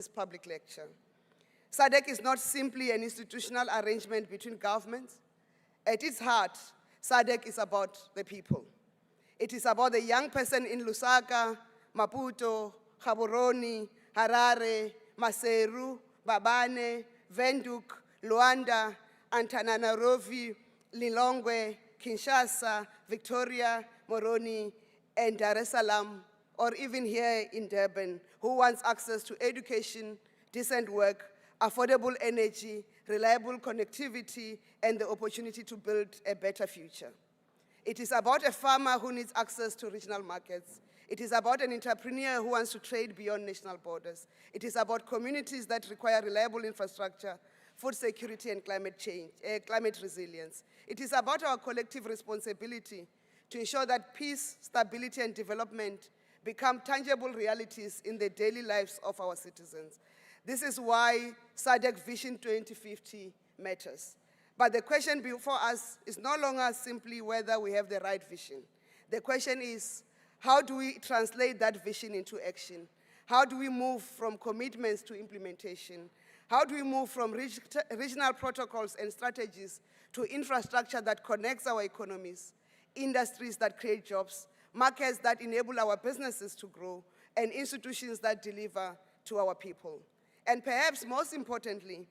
this public lecture. SADC is not simply an institutional arrangement between governments. At its heart, SADC is about the people. It is about the young person in Lusaka, Maputo, Gaborone, Harare, Maseru, Babane, Windhoek, Luanda, Antananarivo, Lilongwe, Kinshasa, Victoria, Moroni, and Dar es Salaam, or even here in Durban, who wants access to education, decent work, affordable energy, reliable connectivity, and the opportunity to build a better future. It is about a farmer who needs access to regional markets. It is about an entrepreneur who wants to trade beyond national borders. It is about communities that require reliable infrastructure, food security, and climate resilience. It is about our collective responsibility to ensure that peace, stability, and development become tangible realities in the daily lives of our citizens. This is why SADC Vision 2050 matters. But the question before us is no longer simply whether we have the right vision. The question is, how do we translate that vision into action? How do we move from commitments to implementation? How do we move from regional protocols and strategies to infrastructure that connects our economies, industries that create jobs, markets that enable our businesses to grow, and institutions that deliver to our people? And perhaps most importantly,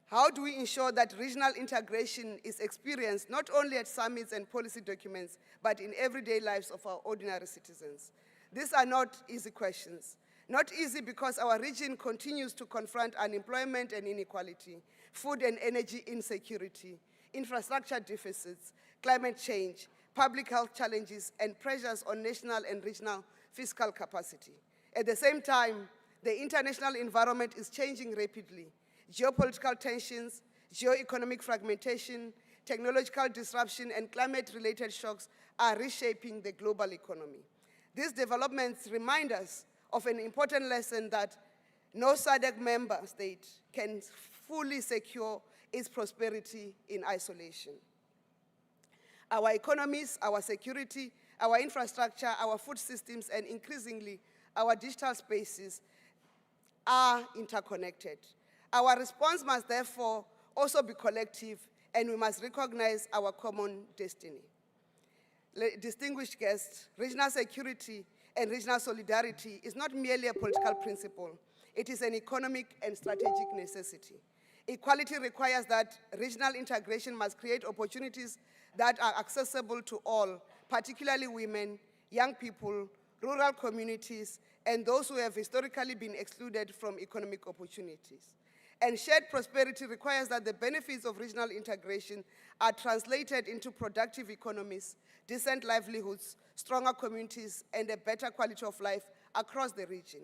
how do we ensure that regional integration is experienced not only at summits and policy documents, but in everyday lives of our ordinary citizens? These are not easy questions. Not easy because our region continues to confront unemployment and inequality, food and energy insecurity, infrastructure deficits, climate change, public health challenges, and pressures on national and regional fiscal capacity. At the same time, the international environment is changing rapidly. Geopolitical tensions, geo-economic fragmentation, technological disruption, and climate-related shocks are reshaping the global economy. These developments remind us of an important lesson that no SADC member state can fully secure its prosperity in isolation. Our economies, our security, our infrastructure, our food systems, and increasingly our digital spaces are interconnected. Our response must therefore also be collective, and we must recognize our common destiny. Distinguished guests, regional security and regional solidarity is not merely a political principle. It is an economic and strategic necessity. Equality requires that regional integration must create opportunities that are accessible to all, particularly women, young people, rural communities, and those who have historically been excluded from economic opportunities. And shared prosperity requires that the benefits of regional integration are translated into productive economies, decent livelihoods, stronger communities, and a better quality of life across the region.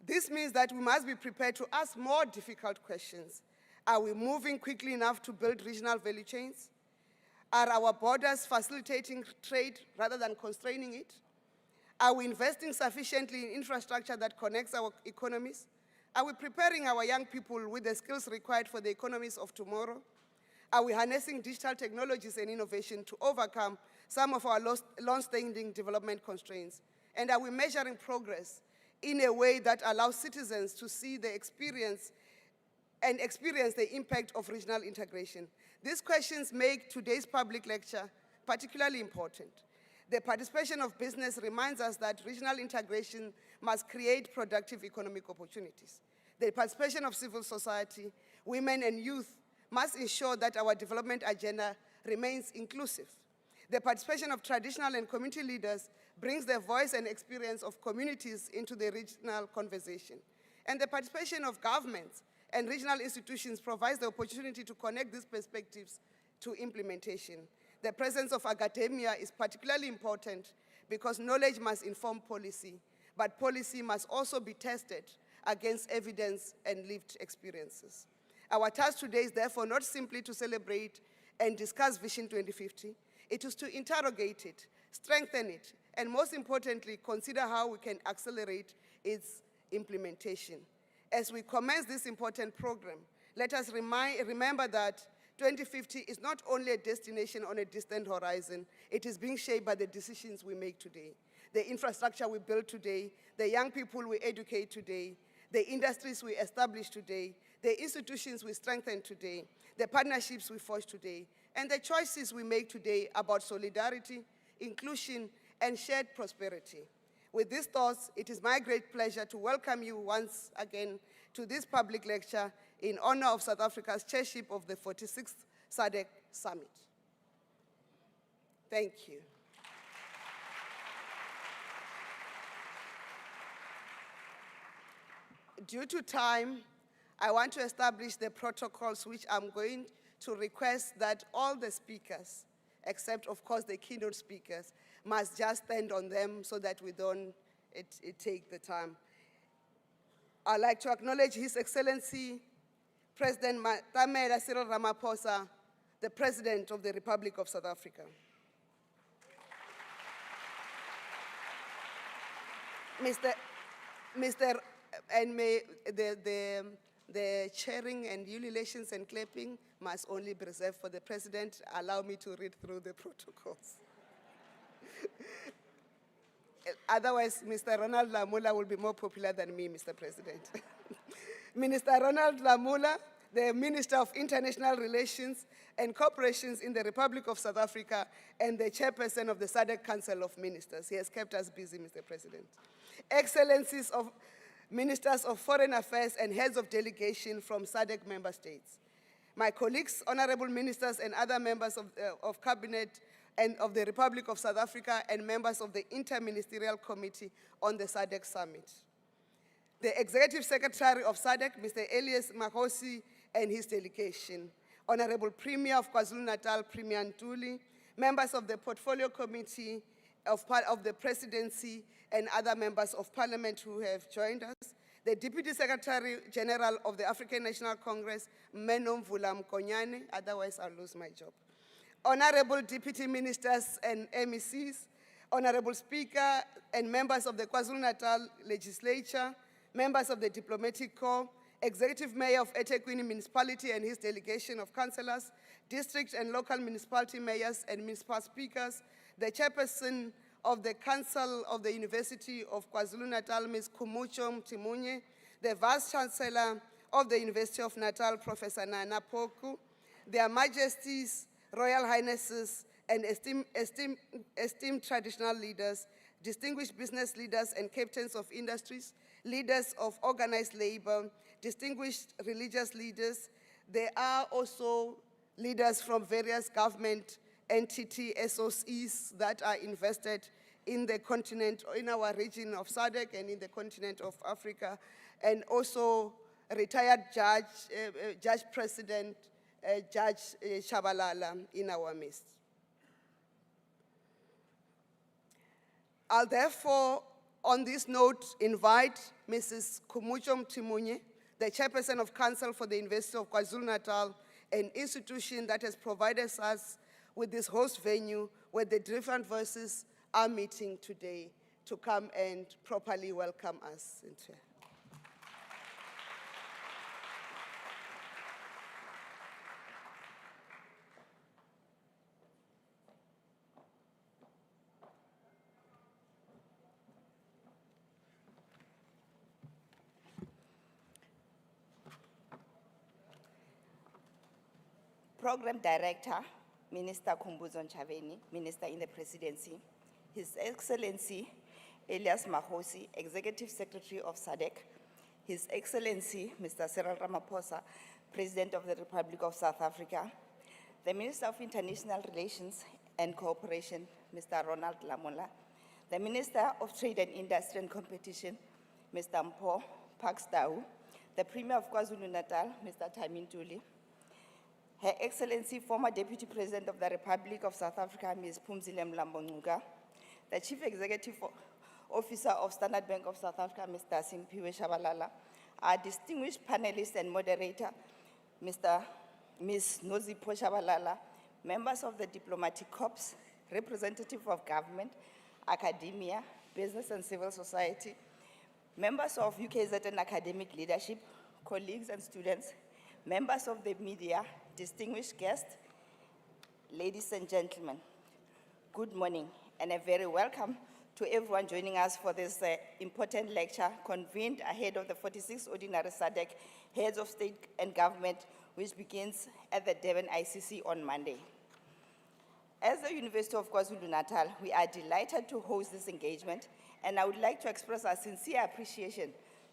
This means that we must be prepared to ask more difficult questions. Are we moving quickly enough to build regional value chains? Are our borders facilitating trade rather than constraining it? Are we investing sufficiently in infrastructure that connects our economies? Are we preparing our young people with the skills required for the economies of tomorrow? Are we harnessing digital technologies and innovation to overcome some of our long-standing development constraints? And are we measuring progress in a way that allows citizens to see the experience the impact of regional integration? These questions make today's public lecture particularly important. The participation of business reminds us that regional integration must create productive economic opportunities. The participation of civil society, women and youth must ensure that our development agenda remains inclusive. The participation of traditional and community leaders brings the voice and experience of communities into the regional conversation. And the participation of governments and regional institutions provides the opportunity to connect these perspectives to implementation. The presence of academia is particularly important because knowledge must inform policy, but policy must also be tested against evidence and lived experiences. Our task today is therefore not simply to celebrate and discuss Vision 2050, it is to interrogate it, strengthen it, and most importantly, consider how we can accelerate its implementation. As we commence this important program, let us remember that 2050 is not only a destination on a distant horizon, it is being shaped by the decisions we make today, the infrastructure we build today, the young people we educate today, the industries we establish today, the institutions we strengthen today, the partnerships we forge today, and the choices we make today about solidarity, inclusion, and shared prosperity. With these thoughts, it is my great pleasure to welcome you once again to this public lecture in honor of South Africa's chairship of the 46th SADC Summit. Thank you. Due to time, I want to establish the protocols which I'm going to request that all the speakers, except of course the keynote speakers, must just stand on them so that we don't take the time. I'd like to acknowledge His Excellency, President Cyril Ramaphosa, the President of the Republic of South Africa. And may the chairing and ululations and clapping must only be reserved for the President. Allow me to read through the protocols. Otherwise, Mr. Ronald Lamola will be more popular than me, Mr. President. Minister Ronald Lamola, the Minister of International Relations and Cooperation in the Republic of South Africa and the Chairperson of the SADC Council of Ministers. He has kept us busy, Mr. President. Excellencies of Ministers of Foreign Affairs and heads of delegation from SADC member states. My colleagues, honorable ministers and other members of Cabinet and of the Republic of South Africa and members of the Interministerial Committee on the SADC Summit. The Executive Secretary of SADC, Mr. Elias Mahosi, and his delegation. Honorable Premier of KwaZulu-Natal, Premier Ntuli, members of the Portfolio Committee of the Presidency, and other members of Parliament who have joined us. The Deputy Secretary General of the African National Congress, Menom Vulam Konyane, otherwise I'll lose my job. Honorable Deputy Ministers and MECs, Honorable Speaker and members of the KwaZulu-Natal Legislature, members of the Diplomatic Corps, Executive Mayor of eThekwini Municipality and his delegation of councillors, district and local municipality mayors and municipal speakers, the Chairperson of the Council of the University of KwaZulu-Natal, Ms. Khumucho Mtimunye, the Vice Chancellor of the University of Natal, Professor Nana Poku, Their Majesties, Royal Highnesses, and esteemed traditional leaders, distinguished business leaders and captains of industries, leaders of organized labor, distinguished religious leaders. There are also leaders from various government entity SOCs that are invested in the continent, in our region of SADC and in the continent of Africa, and also retired Judge President, Judge Shabalala in our midst. I'll therefore, on this note, invite Mrs. Khumucho Mtimunye, the Chairperson of Council for the University of KwaZulu-Natal, an institution that has provided us with this host venue where the different voices are meeting today, to come and properly welcome us into. Program Director, Minister Khumbudzo Ntshavheni, Minister in the Presidency, His Excellency Elias Mahosi, Executive Secretary of SADC, His Excellency Mr. Cyril Ramaphosa, President of the Republic of South Africa, the Minister of International Relations and Cooperation, Mr. Ronald Lamola, the Minister of Trade and Industry and Competition, Mr. Mpho Pakstau, the Premier of KwaZulu-Natal, Mr. Tami Ntuli, Her Excellency, former Deputy President of the Republic of South Africa, Ms. Phumzile Mlambo-Ngcuka, the Chief Executive Officer of Standard Bank of South Africa, Mr. Simphiwe Shabalala, our distinguished panelist and moderator, Ms. Nozipho Shabalala, members of the Diplomatic Corps, representative of government, academia, business and civil society, members of UKZN academic leadership, colleagues and students, members of the media, distinguished guests, ladies and gentlemen, good morning and a very welcome to everyone joining us for this important lecture convened ahead of the 46th Ordinary SADC Heads of State and Government, which begins at the Durban ICC on Monday. As the University of KwaZulu-Natal, we are delighted to host this engagement, and I would like to express our sincere appreciation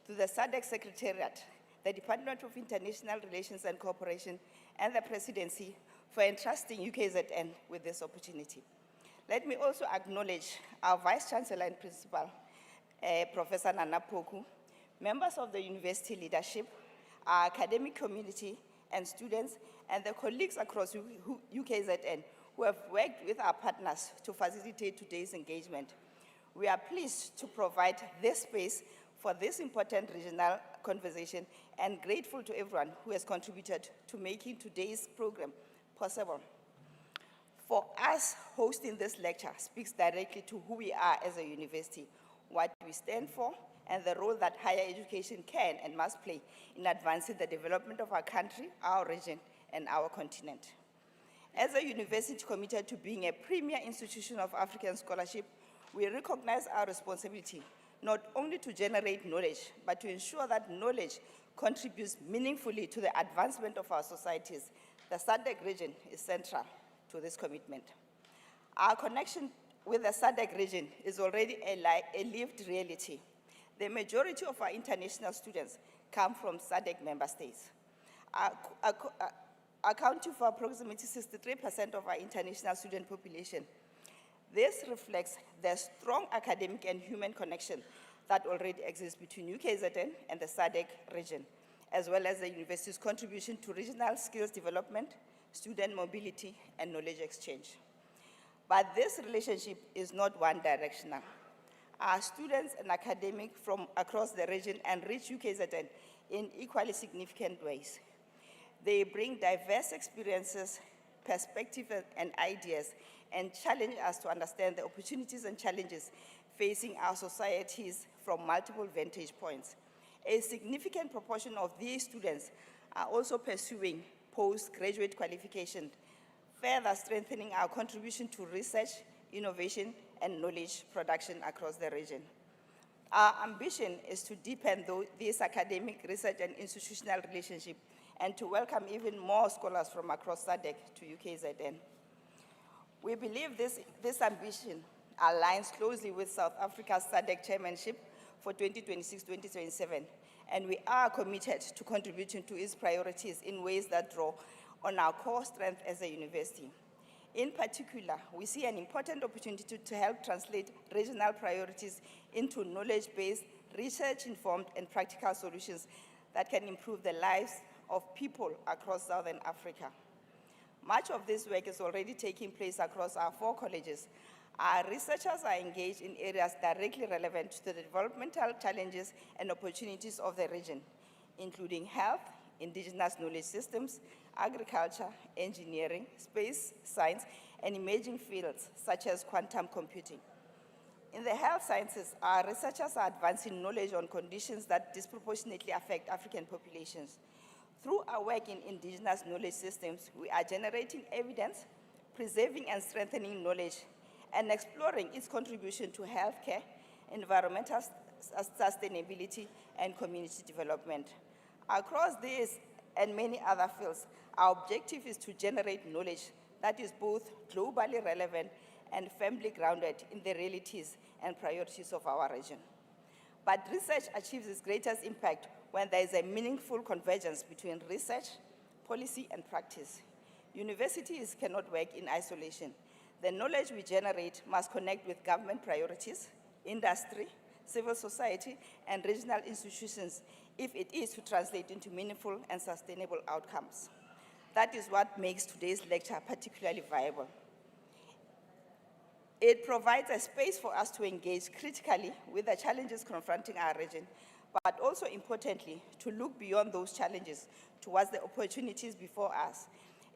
to the SADC Secretariat, the Department of International Relations and Cooperation, and the Presidency for entrusting UKZN with this opportunity. Let me also acknowledge our Vice Chancellor and Principal, Professor Nana Poku, members of the university leadership, our academic community and students, and the colleagues across UKZN who have worked with our partners to facilitate today's engagement. We are pleased to provide this space for this important regional conversation and grateful to everyone who has contributed to making today's program possible. For us, hosting this lecture speaks directly to who we are as a university, what we stand for, and the role that higher education can and must play in advancing the development of our country, our region, and our continent. As a university committed to being a premier institution of African scholarship, we recognize our responsibility not only to generate knowledge, but to ensure that knowledge contributes meaningfully to the advancement of our societies. The SADC region is central to this commitment. Our connection with the SADC region is already a lived reality. The majority of our international students come from SADC member states, accounting for approximately 63% of our international student population. This reflects the strong academic and human connection that already exists between UKZN and the SADC region, as well as the university's contribution to regional skills development, student mobility, and knowledge exchange. But this relationship is not one-directional. Our students and academics from across the region enrich UKZN in equally significant ways. They bring diverse experiences, perspectives, and ideas, and challenge us to understand the opportunities and challenges facing our societies from multiple vantage points. A significant proportion of these students are also pursuing postgraduate qualification, further strengthening our contribution to research, innovation, and knowledge production across the region. Our ambition is to deepen this academic, research, and institutional relationship, and to welcome even more scholars from across SADC to UKZN. We believe this ambition aligns closely with South Africa's SADC chairmanship for 2026-2027, and we are committed to contributing to its priorities in ways that draw on our core strength as a university. In particular, we see an important opportunity to help translate regional priorities into knowledge-based, research-informed, and practical solutions that can improve the lives of people across Southern Africa. Much of this work is already taking place across our 4 colleges. Our researchers are engaged in areas directly relevant to the developmental challenges and opportunities of the region, including health, indigenous knowledge systems, agriculture, engineering, space science, and emerging fields such as quantum computing. In the health sciences, our researchers are advancing knowledge on conditions that disproportionately affect African populations. Through our work in indigenous knowledge systems, we are generating evidence, preserving and strengthening knowledge, and exploring its contribution to healthcare, environmental sustainability, and community development. Across these and many other fields, our objective is to generate knowledge that is both globally relevant and firmly grounded in the realities and priorities of our region. But research achieves its greatest impact when there is a meaningful convergence between research, policy, and practice. Universities cannot work in isolation. The knowledge we generate must connect with government priorities, industry, civil society, and regional institutions if it is to translate into meaningful and sustainable outcomes. That is what makes today's lecture particularly viable. It provides a space for us to engage critically with the challenges confronting our region, but also importantly, to look beyond those challenges towards the opportunities before us.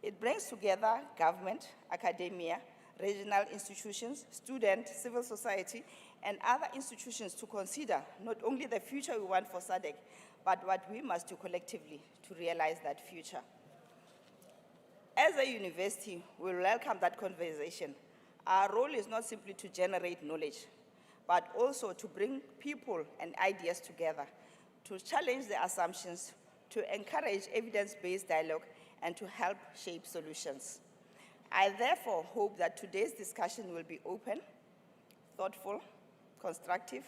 It brings together government, academia, regional institutions, students, civil society, and other institutions to consider not only the future we want for SADC, but what we must do collectively to realize that future. As a university, we welcome that conversation. Our role is not simply to generate knowledge, but also to bring people and ideas together, to challenge the assumptions, to encourage evidence-based dialogue, and to help shape solutions. I therefore hope that today's discussion will be open, thoughtful, constructive,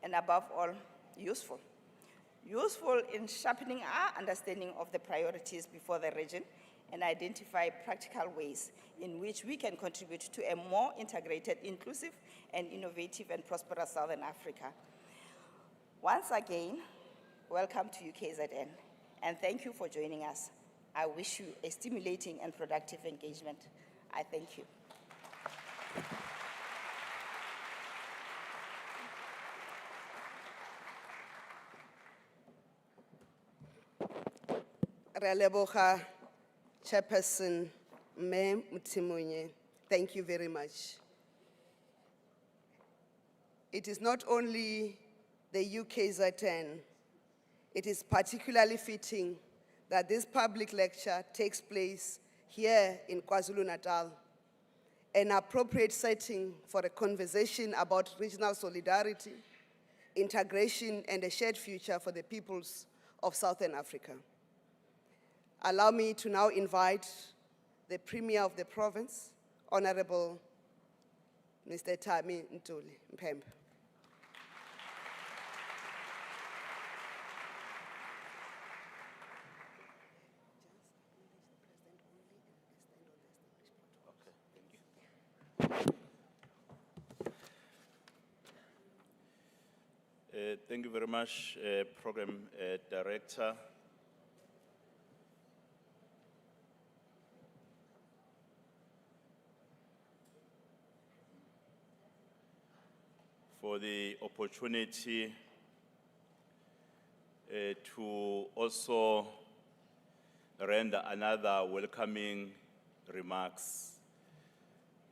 and above all, useful. Useful in sharpening our understanding of the priorities before the region and identify practical ways in which we can contribute to a more integrated, inclusive, and innovative and prosperous Southern Africa. Once again, welcome to UKZN, and thank you for joining us. I wish you a stimulating and productive engagement. I thank you. Re a leboga, Chairperson Mme Mutimunye. Thank you very much. It is not only the UKZN, it is particularly fitting that this public lecture takes place here in KwaZulu-Natal, an appropriate setting for a conversation about regional solidarity, integration, and a shared future for the peoples of Southern Africa. Allow me to now invite the Premier of the province, Honorable Mr. Tami Ntuli Mpembe. Thank you very much, Program Director. For the opportunity to also render another welcoming remarks.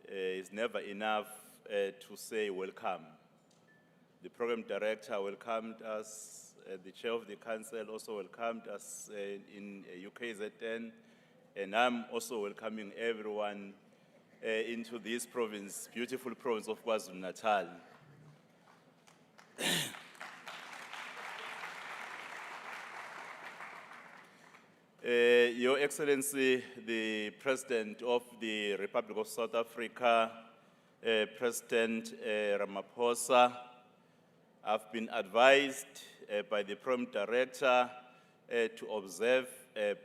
It's never enough to say welcome. The program director welcomed us, the chair of the council also welcomed us in UKZN, and I'm also welcoming everyone into this province, beautiful province of KwaZulu-Natal. Your Excellency, the President of the Republic of South Africa, President Ramaphosa, I've been advised by the Program Director to observe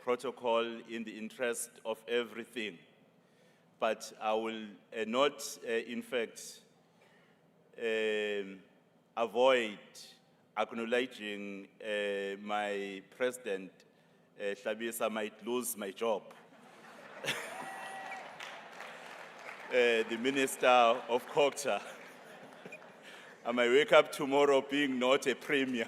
protocol in the interest of everything. But I will not, in fact, avoid acknowledging my President, Hlabisa might lose my job. The Minister of Culture. I might wake up tomorrow being not a premier.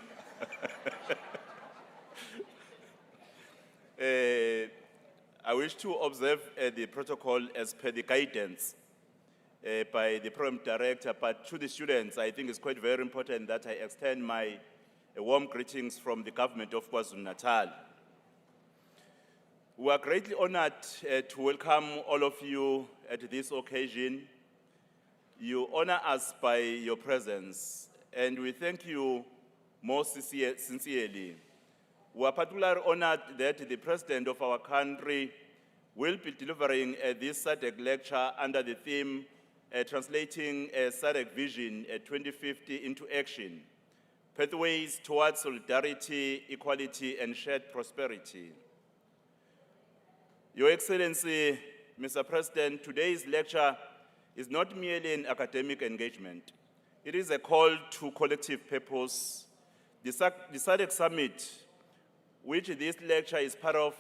I wish to observe the protocol as per the guidance by the program director, but to the students, I think it's quite very important that I extend my warm greetings from the government of KwaZulu-Natal. We are greatly honored to welcome all of you at this occasion. You honor us by your presence, and we thank you most sincerely. We are particularly honored that the President of our country will be delivering this SADC lecture under the theme, Translating SADC Vision 2050 into Action, Pathways Towards Solidarity, Equality, and Shared Prosperity. Your Excellency, Mr. President, today's lecture is not merely an academic engagement. It is a call to collective purpose. The SADC Summit, which this lecture is part of,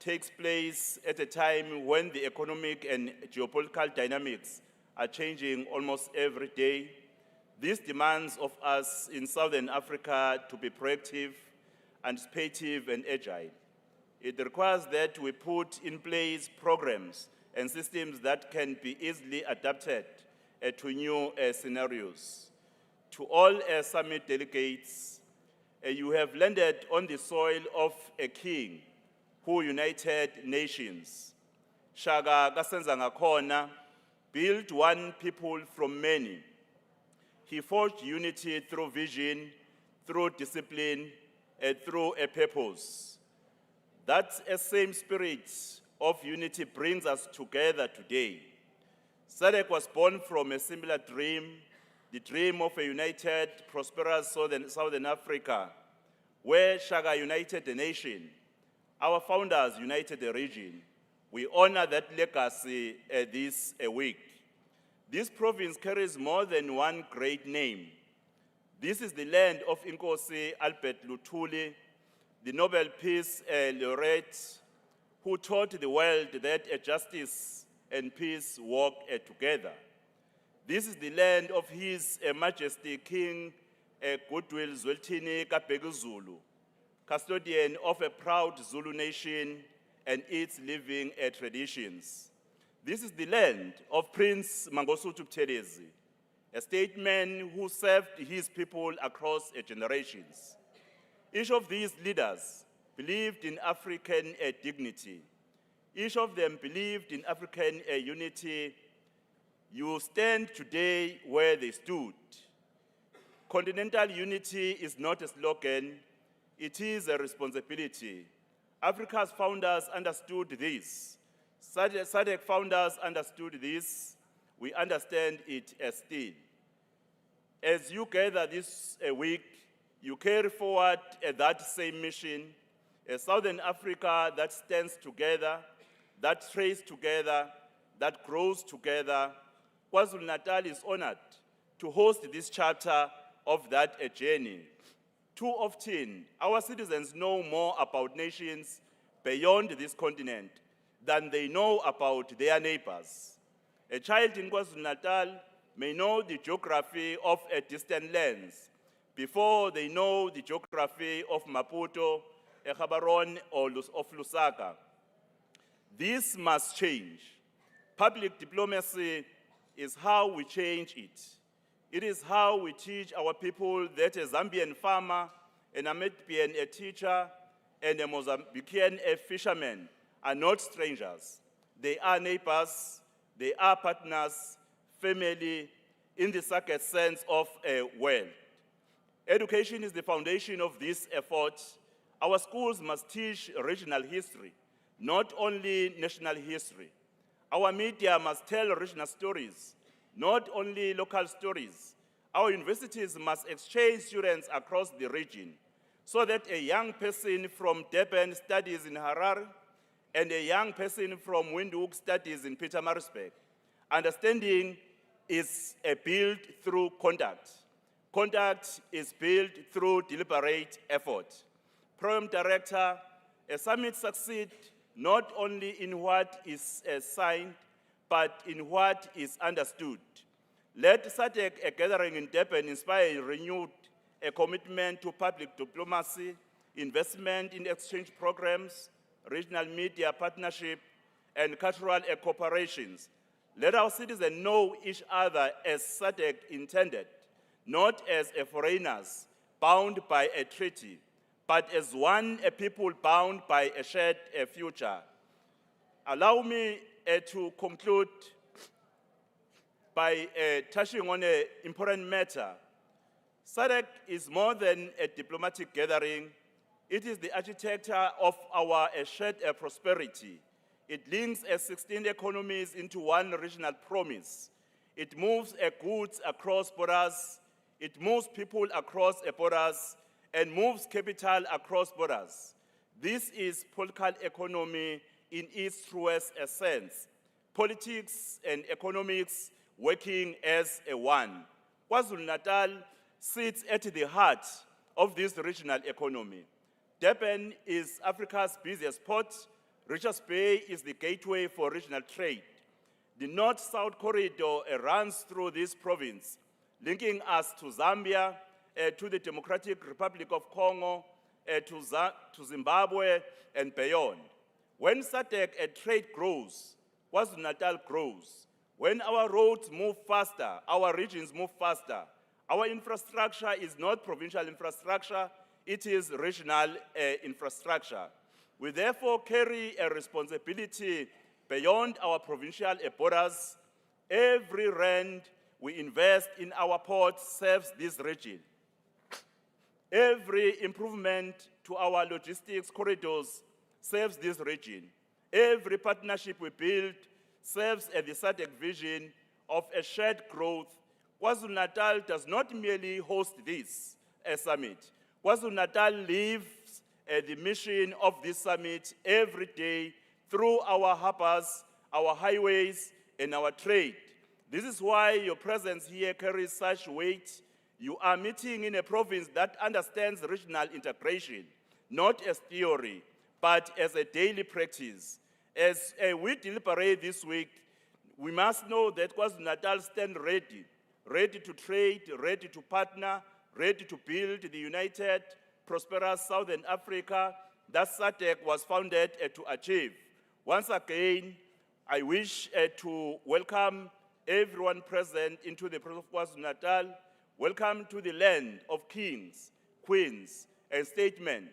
takes place at a time when the economic and geopolitical dynamics are changing almost every day. This demands of us in Southern Africa to be proactive, anticipative, and agile. It requires that we put in place programs and systems that can be easily adapted to new scenarios. To all summit delegates, you have landed on the soil of a king who united nations. Shaka Kasenza Ngakhona built one people from many. he forged unity through vision, through discipline, and through a purpose. That same spirit of unity brings us together today. SADC was born from a similar dream, the dream of a united, prosperous Southern Africa, where Shaka united the nation, our founders united the region. We honor that legacy this week. This province carries more than one great name. This is the land of Inkosi Albert Luthuli, the Nobel Peace Laureate, who taught the world that justice and peace walk together. This is the land of His Majesty King Goodwill Zwelithini Kabheka Zulu, custodian of a proud Zulu nation and its living traditions. This is the land of Prince Mangosuthu Buthelezi, a statesman who served his people across generations. Each of these leaders believed in African dignity. Each of them believed in African unity. You stand today where they stood. Continental unity is not a slogan, it is a responsibility. Africa's founders understood this. SADC founders understood this. We understand it still. As you gather this week, you carry forward that same mission, a Southern Africa that stands together, that traces together, that grows together. KwaZulu-Natal is honored to host this chapter of that journey. Too often, our citizens know more about nations beyond this continent than they know about their neighbors. A child in KwaZulu-Natal may know the geography of distant lands before they know the geography of Maputo, Gaborone, or of Lusaka. This must change. Public diplomacy is how we change it. It is how we teach our people that a Zambian farmer, a Namibian teacher, and a Mozambican fisherman are not strangers. They are neighbors, they are partners, family, in the circuit sense of a world. Education is the foundation of this effort. Our schools must teach regional history, not only national history. Our media must tell regional stories, not only local stories. Our universities must exchange students across the region so that a young person from Durban studies in Harare and a young person from Windhoek studies in Pietermaritzburg. Understanding is built through contact. Contact is built through deliberate effort. Program Director, a summit succeeds not only in what is signed, but in what is understood. Let SADC, a gathering in Durban, inspire renewed a commitment to public diplomacy, investment in exchange programs, regional media partnership, and cultural cooperations. Let our citizens know each other as SADC intended, not as foreigners bound by a treaty, but as one people bound by a shared future. Allow me to conclude by touching on an important matter. SADC is more than a diplomatic gathering. It is the architecture of our shared prosperity. It links 16 economies into one regional promise. It moves goods across borders. It moves people across borders and moves capital across borders. This is political economy in its truest sense. Politics and economics working as one. KwaZulu-Natal sits at the heart of this regional economy. Durban is Africa's busiest port. Richards Bay is the gateway for regional trade. The North-South corridor runs through this province, linking us to Zambia, to the Democratic Republic of Congo, to Zimbabwe, and beyond. When SADC trade grows, KwaZulu-Natal grows. When our roads move faster, our regions move faster. Our infrastructure is not provincial infrastructure, it is regional infrastructure. We therefore carry a responsibility beyond our provincial borders. Every rand we invest in our ports serves this region. Every improvement to our logistics corridors serves this region. Every partnership we build serves as the SADC vision of a shared growth. KwaZulu-Natal does not merely host this summit. KwaZulu-Natal lives the mission of this summit every day through our harbors, our highways, and our trade. This is why your presence here carries such weight. You are meeting in a province that understands regional integration, not as theory, but as a daily practice. As we deliberate this week, we must know that KwaZulu-Natal stands ready to trade, ready to partner, ready to build the united, prosperous Southern Africa that SADC was founded to achieve. Once again, I wish to welcome everyone present into the province of KwaZulu-Natal. Welcome to the land of kings, queens, and statesmen.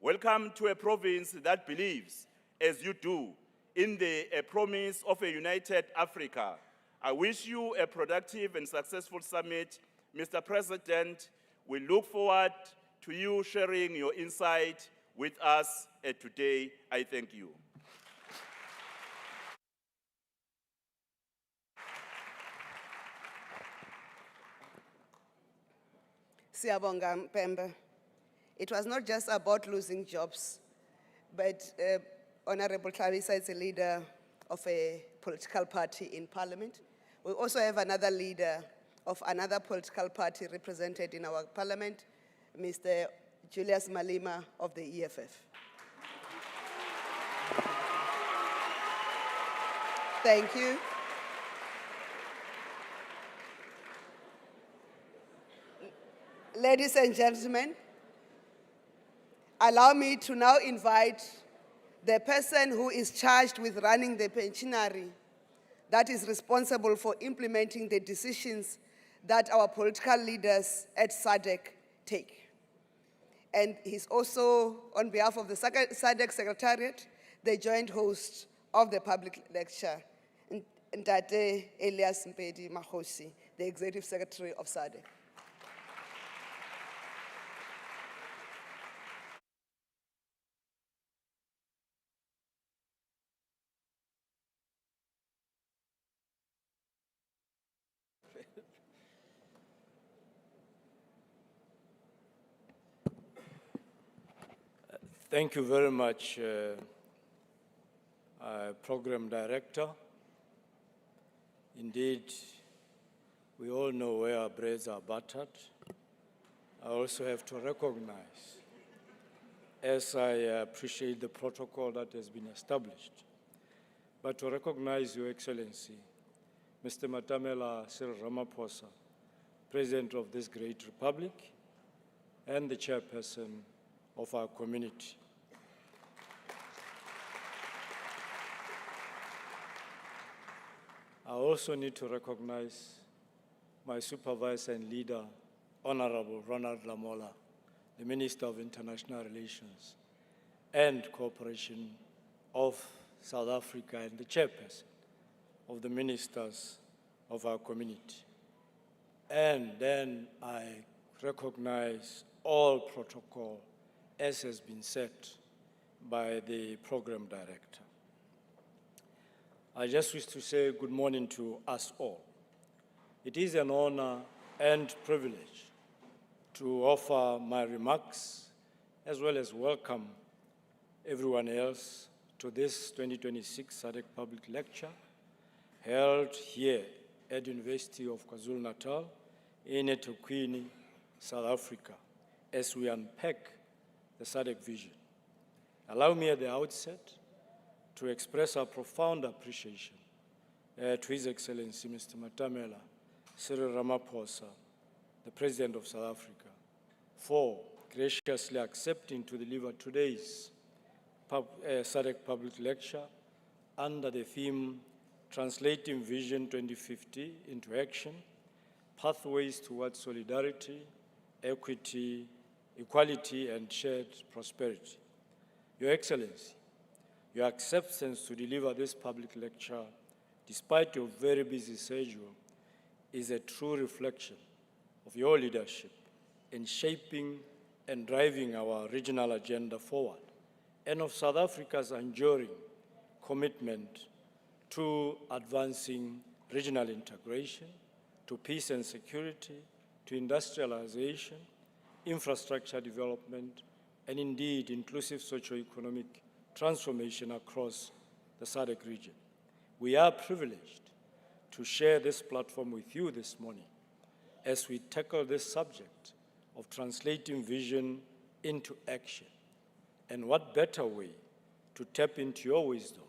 Welcome to a province that believes, as you do, in the promise of a united Africa. I wish you a productive and successful summit. Mr. President, we look forward to you sharing your insight with us today. I thank you. Siyabonga Mpembe. It was not just about losing jobs, but Honorable Clarissa is a leader of a political party in parliament. We also have another leader of another political party represented in our parliament, Mr. Julius Malema of the EFF. Thank you. Ladies and gentlemen, allow me to now invite the person who is charged with running the pensionary that is responsible for implementing the decisions that our political leaders at SADC take. And he's also, on behalf of the SADC Secretariat, the joint host of the public lecture, Ntate Elias Mpedi Makhosi, the Executive Secretary of SADC. Thank you very much, Program Director. Indeed, we all know where our breads are buttered. I also have to recognize, as I appreciate the protocol that has been established, but to recognize Your Excellency, Mr. Matamela Cyril Ramaphosa, President of this great republic, and the chairperson of our community. I also need to recognize my supervisor and leader, Honorable Ronald Lamola, the Minister of International Relations and Cooperation of South Africa and the chairperson of the ministers of our community. And then I recognize all protocol as has been set by the program director. I just wish to say good morning to us all. It is an honor and privilege to offer my remarks as well as welcome everyone else to this 2026 SADC Public Lecture held here at the University of KwaZulu-Natal in eThekwini, South Africa, as we unpack the SADC vision. Allow me at the outset to express our profound appreciation to His Excellency Mr. Matamela Cyril Ramaphosa, the President of South Africa, for graciously accepting to deliver today's SADC public lecture under the theme Translating Vision 2050 into Action, Pathways Towards Solidarity, Equity, Equality, and Shared Prosperity. Your Excellency, your acceptance to deliver this public lecture, despite your very busy schedule, is a true reflection of your leadership in shaping and driving our regional agenda forward, and of South Africa's enduring commitment to advancing regional integration, to peace and security, to industrialization, infrastructure development, and indeed inclusive socio-economic transformation across the SADC region. We are privileged to share this platform with you this morning as we tackle this subject of translating vision into action. And what better way to tap into your wisdom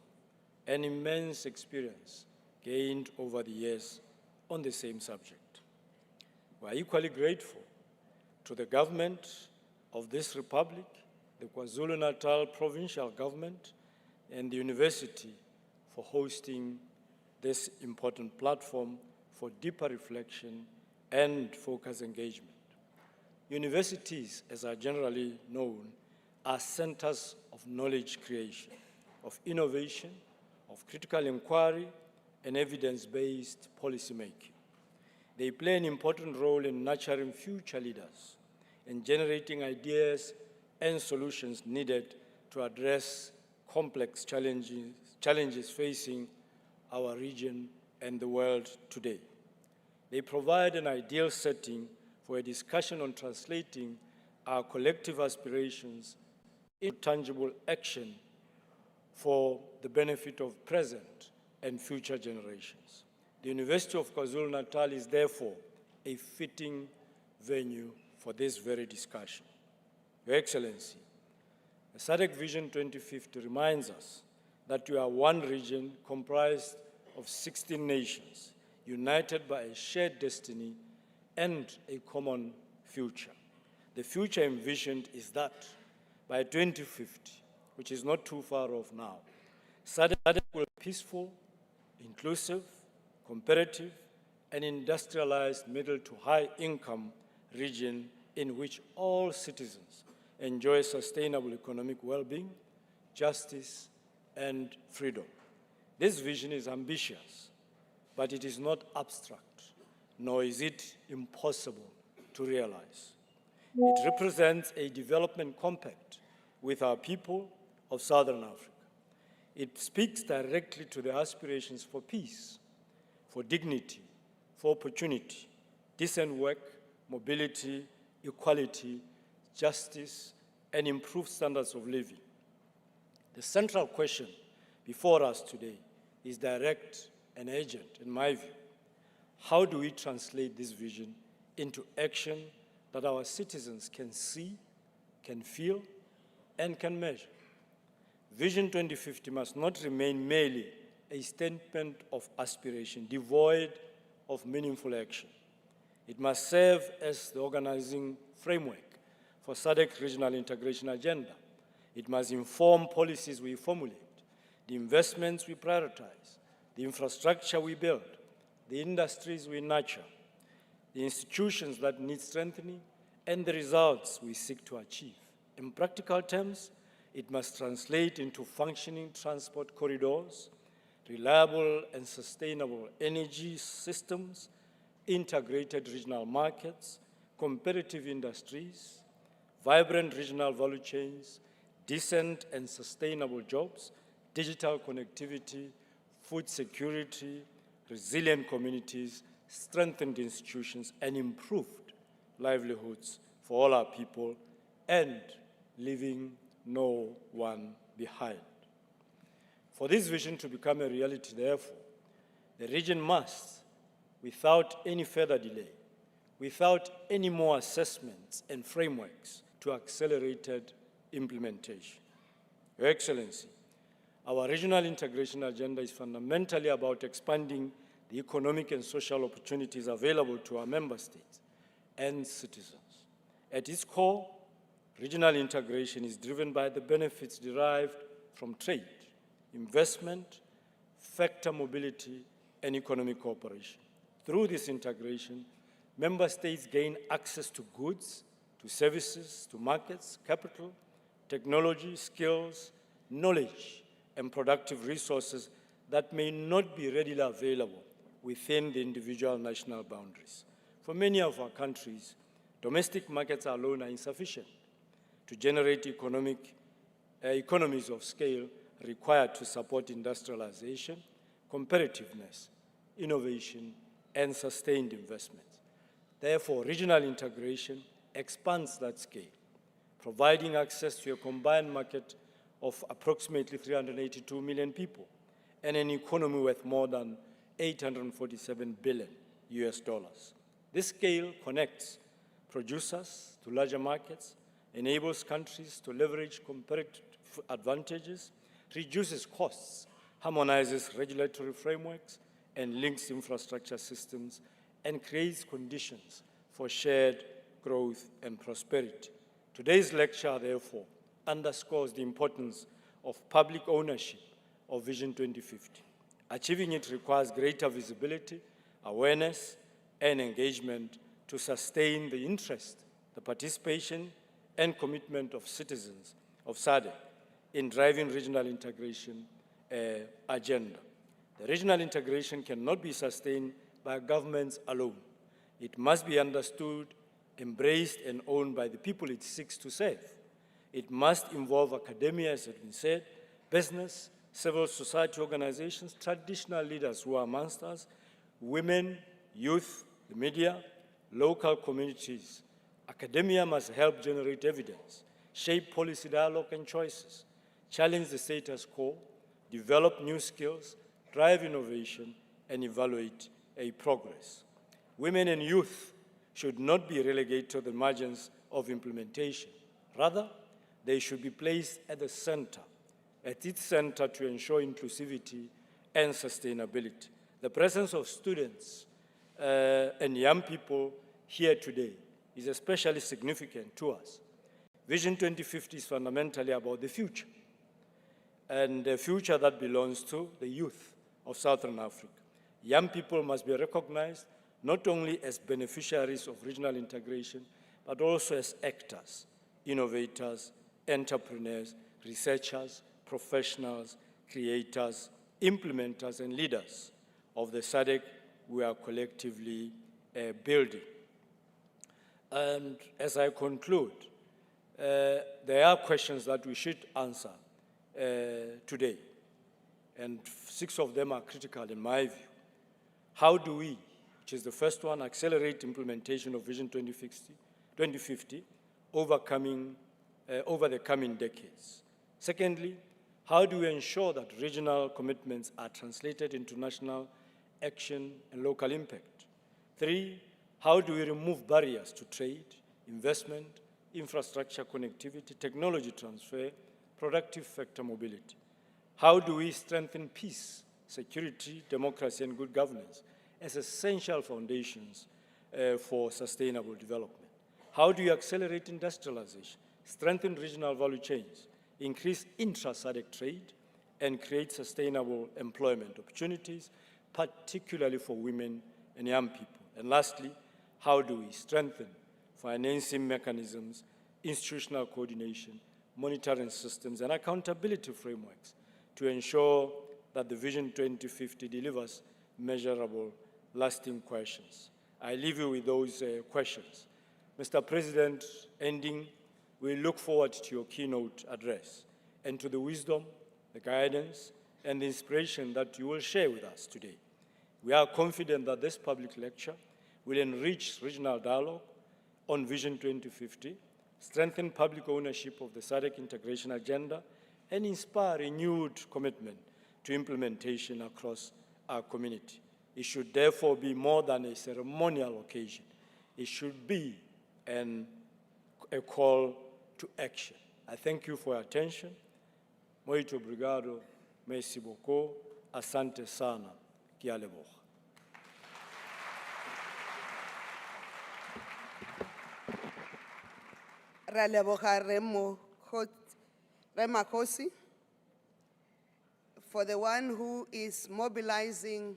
and immense experience gained over the years on the same subject. We are equally grateful to the government of this republic, the KwaZulu-Natal provincial government, and the university for hosting this important platform for deeper reflection and focused engagement. Universities, as are generally known, are centers of knowledge creation, of innovation, of critical inquiry, and evidence-based policymaking. They play an important role in nurturing future leaders and generating ideas and solutions needed to address complex challenges facing our region and the world today. They provide an ideal setting for a discussion on translating our collective aspirations into tangible action for the benefit of present and future generations. The University of KwaZulu-Natal is therefore a fitting venue for this very discussion. Your Excellency, the SADC Vision 2050 reminds us that we are one region comprised of 16 nations, united by a shared destiny and a common future. The future envisioned is that by 2050, which is not too far off now, SADC will be a peaceful, inclusive, competitive, and industrialized middle to high income region in which all citizens enjoy sustainable economic well-being, justice, and freedom. This vision is ambitious, but it is not abstract, nor is it impossible to realize. It represents a development compact with our people of Southern Africa. It speaks directly to the aspirations for peace, for dignity, for opportunity, decent work, mobility, equality, justice, and improved standards of living. The central question before us today is direct and urgent, in my view. How do we translate this vision into action that our citizens can see, can feel, and can measure? Vision 2050 must not remain merely a statement of aspiration devoid of meaningful action. It must serve as the organizing framework for SADC regional integration agenda. It must inform policies we formulate, the investments we prioritize, the infrastructure we build, the industries we nurture, the institutions that need strengthening, and the results we seek to achieve. In practical terms, it must translate into functioning transport corridors, reliable and sustainable energy systems, integrated regional markets, competitive industries, vibrant regional value chains, decent and sustainable jobs, digital connectivity, food security, resilient communities, strengthened institutions, and improved livelihoods for all our people, and leaving no one behind. For this vision to become a reality, therefore, the region must, without any further delay, without any more assessments and frameworks, to accelerated implementation. Your Excellency, our regional integration agenda is fundamentally about expanding the economic and social opportunities available to our member states and citizens. At its core, regional integration is driven by the benefits derived from trade, investment, factor mobility, and economic cooperation. Through this integration, member states gain access to goods, to services, to markets, capital, technology, skills, knowledge, and productive resources that may not be readily available within the individual national boundaries. For many of our countries, domestic markets alone are insufficient to generate economies of scale required to support industrialization, competitiveness, innovation, and sustained investment. Therefore, regional integration expands that scale, providing access to a combined market of approximately 382 million people and an economy worth more than $847 billion US. This scale connects producers to larger markets, enables countries to leverage competitive advantages, reduces costs, harmonizes regulatory frameworks, and links infrastructure systems, and creates conditions for shared growth and prosperity. Today's lecture, therefore, underscores the importance of public ownership of Vision 2050. Achieving it requires greater visibility, awareness, and engagement to sustain the interest, the participation, and commitment of citizens of SADC in driving regional integration agenda. The regional integration cannot be sustained by governments alone. It must be understood, embraced, and owned by the people it seeks to serve. It must involve academia, as has been said, business, civil society organizations, traditional leaders who are amongst us, women, youth, the media, local communities. Academia must help generate evidence, shape policy dialogue and choices, challenge the status quo, develop new skills, drive innovation, and evaluate progress. Women and youth should not be relegated to the margins of implementation. Rather, they should be placed at its center to ensure inclusivity and sustainability. The presence of students and young people here today is especially significant to us. Vision 2050 is fundamentally about the future, and the future that belongs to the youth of Southern Africa. Young people must be recognized not only as beneficiaries of regional integration, but also as actors, innovators, entrepreneurs, researchers, professionals, creators, implementers, and leaders of the SADC we are collectively building. And as I conclude, there are questions that we should answer today, and 6 of them are critical in my view. How do we, which is the first one, accelerate implementation of Vision 2050 over the coming decades? Secondly, how do we ensure that regional commitments are translated into national action and local impact? 3, how do we remove barriers to trade, investment, infrastructure connectivity, technology transfer, productive sector mobility? How do we strengthen peace, security, democracy, and good governance as essential foundations for sustainable development? How do you accelerate industrialization, strengthen regional value chains, increase intra-SADC trade, and create sustainable employment opportunities, particularly for women and young people? And lastly, how do we strengthen financing mechanisms, institutional coordination, monitoring systems, and accountability frameworks to ensure that the Vision 2050 delivers measurable, lasting questions? I leave you with those questions. Mr. President, ending, we look forward to your keynote address and to the wisdom, the guidance, and the inspiration that you will share with us today. We are confident that this public lecture will enrich regional dialogue on Vision 2050, strengthen public ownership of the SADC integration agenda, and inspire renewed commitment to implementation across our community. It should therefore be more than a ceremonial occasion. It should be a call to action. I thank you for your attention. Muito obrigado, merci beaucoup, asante sana, kia leboha. Ra leboga Ramaphosa for the one who is mobilizing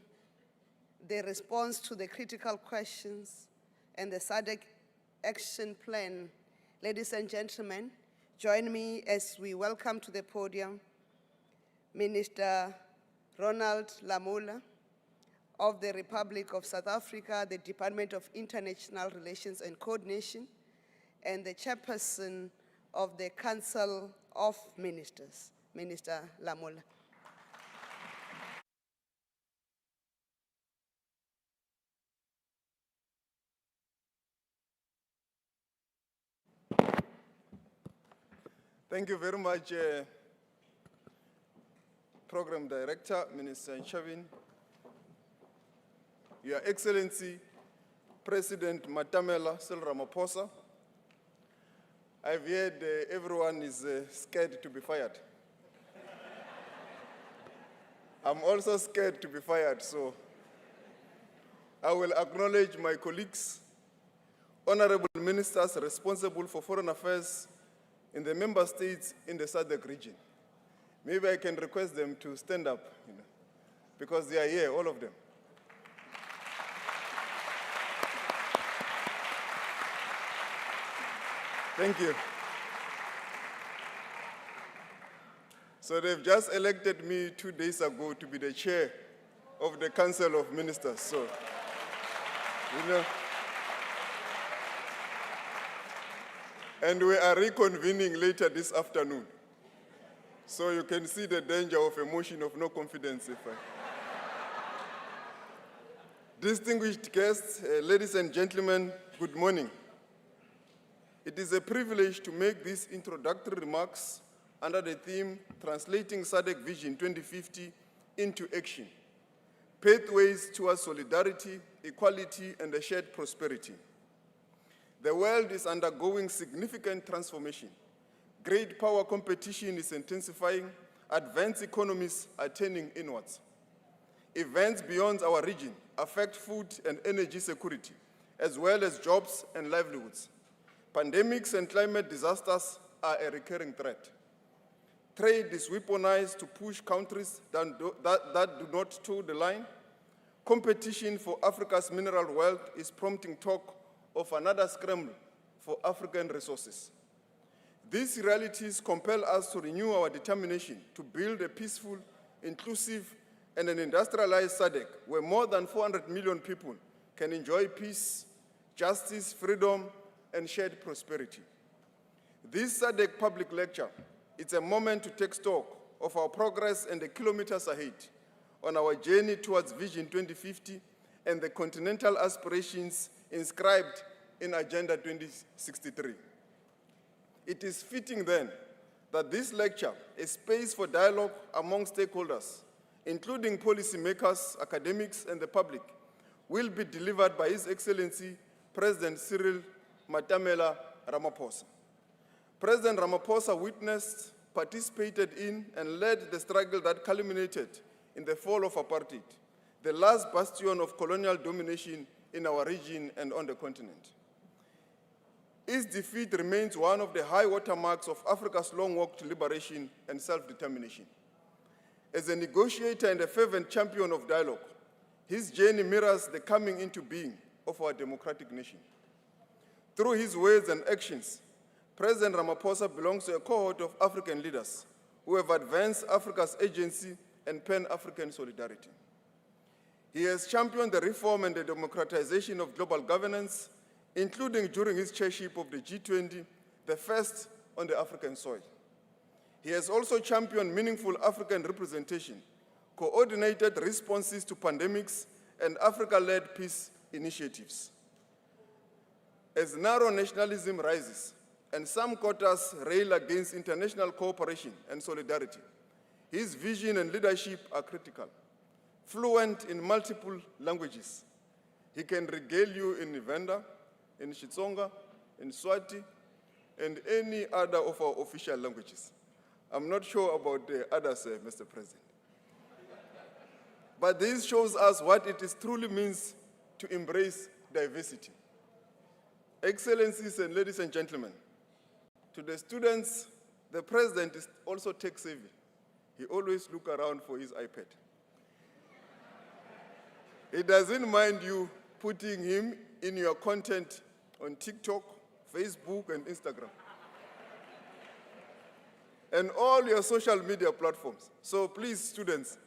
the response to the critical questions and the SADC action plan. Ladies and gentlemen, join me as we welcome to the podium Minister Ronald Lamola of the Republic of South Africa, the Department of International Relations and Coordination, and the Chairperson of the Council of Ministers, Minister Lamola. Thank you very much, Program Director, Minister Nchavin, Your Excellency, President Matamela Cyril Ramaphosa. I've heard everyone is scared to be fired. I'm also scared to be fired, so I will acknowledge my colleagues, honorable ministers responsible for foreign affairs in the member states in the SADC region. Maybe I can request them to stand up, because they are here, all of them. Thank you. So they've just elected me 2 days ago to be the chair of the Council of Ministers. So, and we are reconvening later this afternoon. So you can see the danger of a motion of no confidence. Distinguished guests, ladies and gentlemen, good morning. It is a privilege to make these introductory remarks under the theme, Translating SADC Vision 2050 into Action, Pathways towards Solidarity, Equality, and a Shared Prosperity. The world is undergoing significant transformation. Great power competition is intensifying. Advanced economies are turning inwards. Events beyond our region affect food and energy security, as well as jobs and livelihoods. Pandemics and climate disasters are a recurring threat. Trade is weaponized to push countries that do not toe the line. Competition for Africa's mineral wealth is prompting talk of another scramble for African resources. These realities compel us to renew our determination to build a peaceful, inclusive, and an industrialized SADC where more than 400 million people can enjoy peace, justice, freedom, and shared prosperity. This SADC public lecture is a moment to take stock of our progress and the kilometers ahead on our journey towards Vision 2050 and the continental aspirations inscribed in Agenda 2063. It is fitting then that this lecture, a space for dialogue among stakeholders, including policymakers, academics, and the public, will be delivered by His Excellency President Cyril Matamela Ramaphosa. President Ramaphosa witnessed, participated in, and led the struggle that culminated in the fall of apartheid, the last bastion of colonial domination in our region and on the continent. Its defeat remains one of the high watermarks of Africa's long walk to liberation and self-determination. As a negotiator and a fervent champion of dialogue, his journey mirrors the coming into being of our democratic nation. Through his words and actions, President Ramaphosa belongs to a cohort of African leaders who have advanced Africa's agency and pan-African solidarity. He has championed the reform and the democratization of global governance, including during his chairship of the G20, the first on the African soil. He has also championed meaningful African representation, coordinated responses to pandemics, and Africa-led peace initiatives. As narrow nationalism rises, and some quarters rail against international cooperation and solidarity, his vision and leadership are critical. Fluent in multiple languages, he can regale you in Venda, in Xitsonga, in Swati, and any other of our official languages. I'm not sure about the others, Mr. President. But this shows us what it truly means to embrace diversity. Excellencies and ladies and gentlemen, to the students, the President is also tech-savvy. He always looks around for his iPad. He doesn't mind you putting him in your content on TikTok, Facebook, and Instagram, and all your social media platforms. So please, students,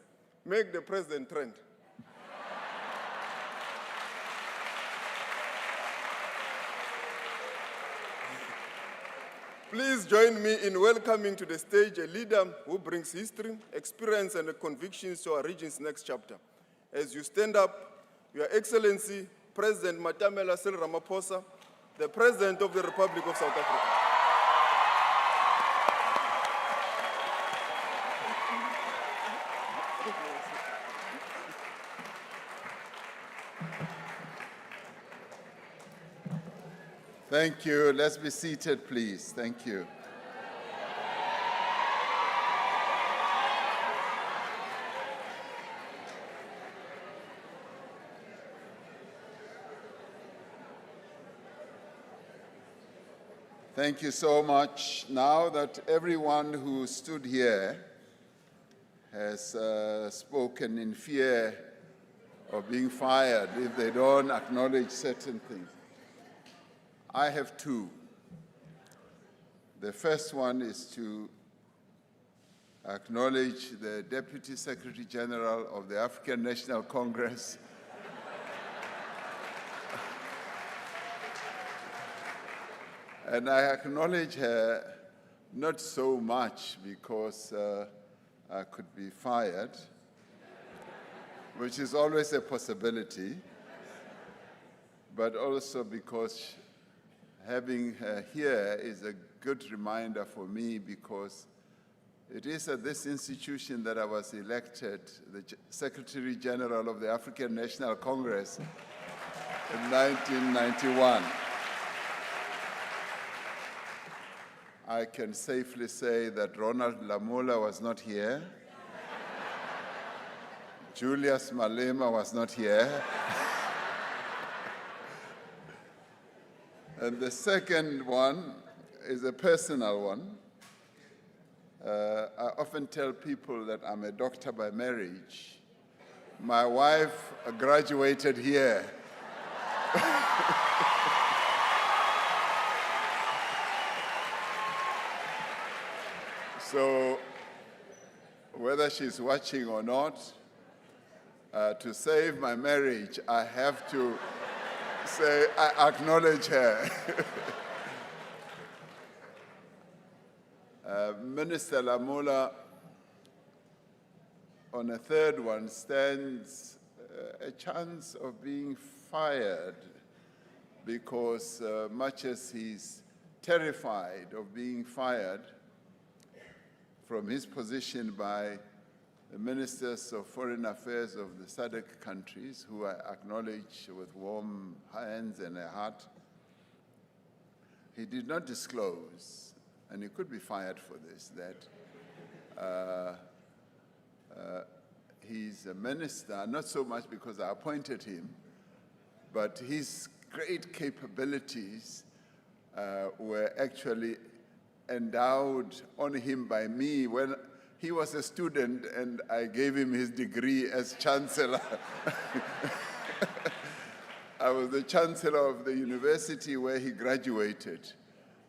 make the President trend. Please join me in welcoming to the stage a leader who brings history, experience, and convictions to our region's next chapter. As you stand up, Your Excellency, President Matamela Cyril Ramaphosa, the President of the Republic of South Africa. Thank you. Let's be seated, please. Thank you. Thank you so much. Now that everyone who stood here has spoken in fear of being fired if they don't acknowledge certain things, I have two. The first one is to acknowledge the Deputy Secretary General of the African National Congress, and I acknowledge her not so much because I could be fired, which is always a possibility, but also because having her here is a good reminder for me, because it is at this institution that I was elected the Secretary General of the African National Congress in 1991. I can safely say that Ronald Lamola was not here. Julius Malema was not here. And the second one is a personal one. I often tell people that I'm a doctor by marriage. My wife graduated here. So whether she's watching or not, to save my marriage, I have to say I acknowledge her. Minister Lamola, on a third one, stands a chance of being fired because much as he's terrified of being fired from his position by the ministers of foreign affairs of the SADC countries, who I acknowledge with warm hands and a heart, he did not disclose, and he could be fired for this, that he's a minister, not so much because I appointed him, but his great capabilities were actually endowed on him by me when he was a student and I gave him his degree as chancellor. I was the chancellor of the university where he graduated.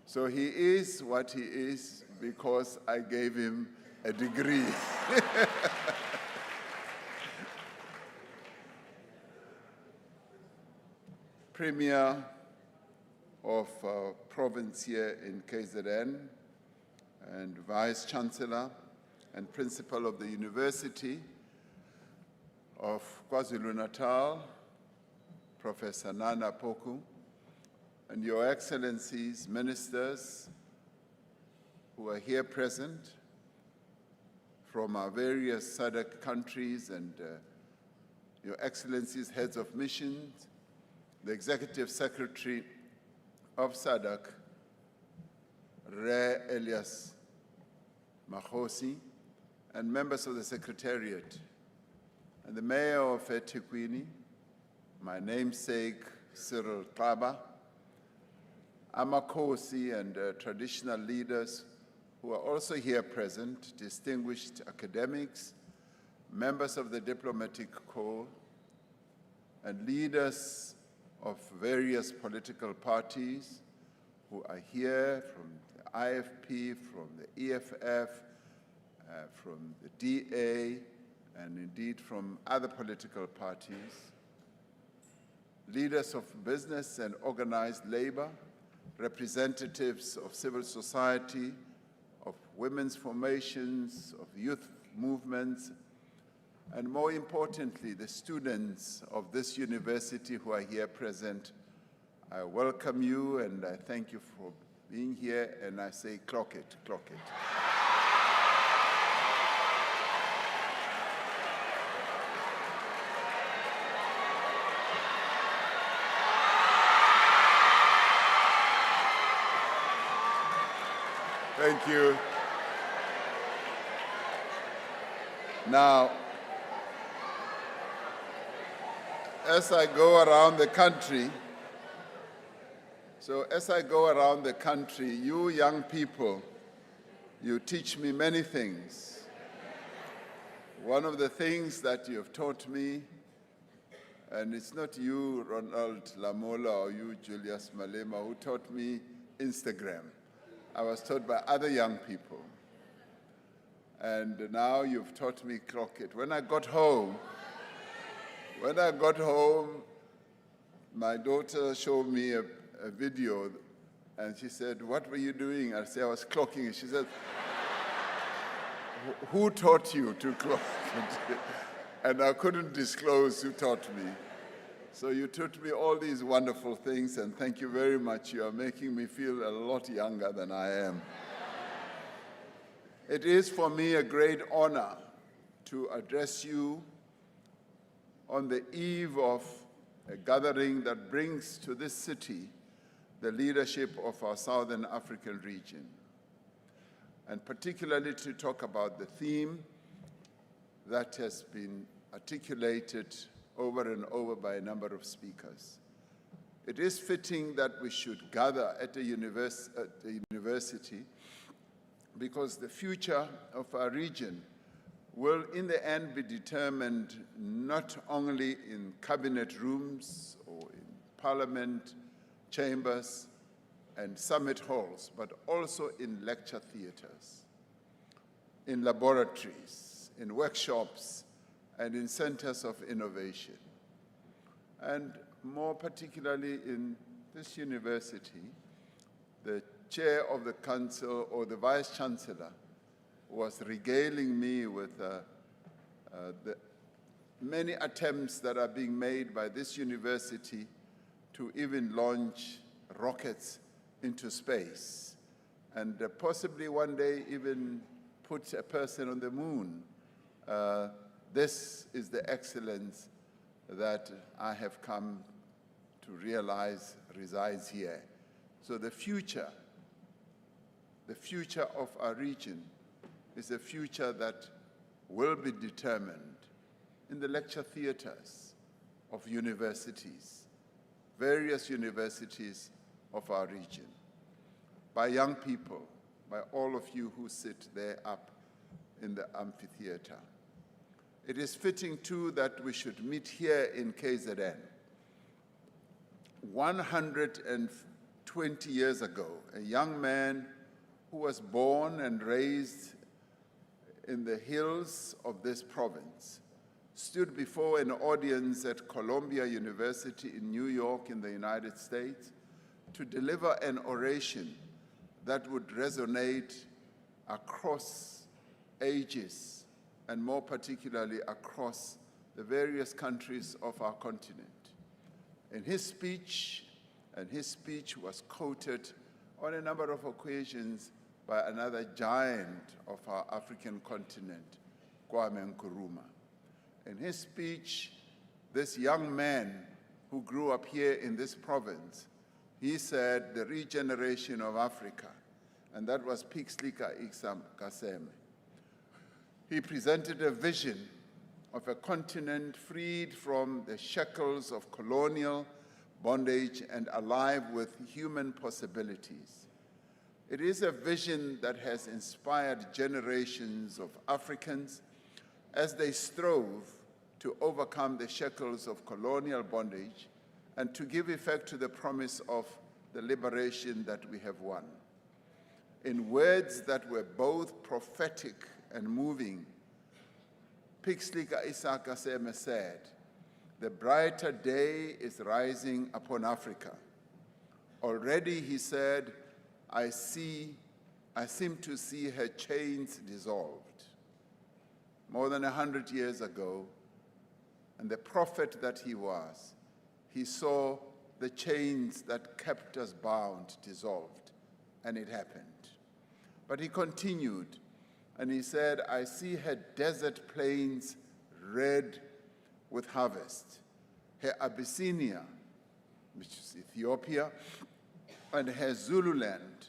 So he is what he is because I gave him a degree. Premier of province here in KZN and Vice Chancellor and Principal of the University of KwaZulu-Natal, Professor Nana Poku, and Your Excellencies, ministers who are here present from our various SADC countries, and Your Excellencies, heads of missions, the Executive Secretary of SADC, Re Elias Makhosi, and members of the Secretariat, and the Mayor of eThekwini, my namesake, Cyril Ramaphosa, Amakhosi, and traditional leaders who are also here present, distinguished academics, members of the diplomatic corps, and leaders of various political parties who are here, from the IFP, from the EFF, from the DA, and indeed from other political parties, leaders of business and organized labor, representatives of civil society, of women's formations, of youth movements, and more importantly, the students of this university who are here present. I welcome you and I thank you for being here, and I say clock it, clock it. Thank you. Now, as I go around the country, you young people, you teach me many things. One of the things that you have taught me, and it's not you, Ronald Lamola, or you, Julius Malema, who taught me Instagram. I was taught by other young people. And now you've taught me clock it. When I got home, my daughter showed me a video, and she said, "What were you doing?" I said, "I was clocking it." She said, "Who taught you to clock it?" And I couldn't disclose who taught me. So you taught me all these wonderful things, and thank you very much. You are making me feel a lot younger than I am. It is for me a great honor to address you on the eve of a gathering that brings to this city the leadership of our Southern African region, and particularly to talk about the theme that has been articulated over and over by a number of speakers. It is fitting that we should gather at the university because the future of our region will in the end be determined not only in cabinet rooms or in parliament chambers and summit halls, but also in lecture theaters, in laboratories, in workshops, and in centers of innovation. And more particularly in this university, the chair of the council or the vice chancellor was regaling me with the many attempts that are being made by this university to even launch rockets into space, and possibly one day even put a person on the moon. This is the excellence that I have come to realize resides here. So the future of our region is a future that will be determined in the lecture theaters of universities, various universities of our region, by young people, by all of you who sit there up in the amphitheater. It is fitting, too, that we should meet here in KZN. 120 years ago, a young man who was born and raised in the hills of this province stood before an audience at Columbia University in New York in the United States to deliver an oration that would resonate across ages, and more particularly across the various countries of our continent. In his speech, and his speech was quoted on a number of occasions by another giant of our African continent, Kwame Nkrumah. In his speech, this young man who grew up here in this province, he said the regeneration of Africa, and that was Pixlika Iksam Kaseme. He presented a vision of a continent freed from the shackles of colonial bondage and alive with human possibilities. It is a vision that has inspired generations of Africans as they strove to overcome the shackles of colonial bondage and to give effect to the promise of the liberation that we have won. In words that were both prophetic and moving, Pixlika Isakaseme said, "The brighter day is rising upon Africa. Already, he said, I seem to see her chains dissolved. More than 100 years ago, and the prophet that he was, he saw the chains that kept us bound dissolved, and it happened. But he continued, and he said, I see her desert plains red with harvest, her Abyssinia, which is Ethiopia, and her Zululand,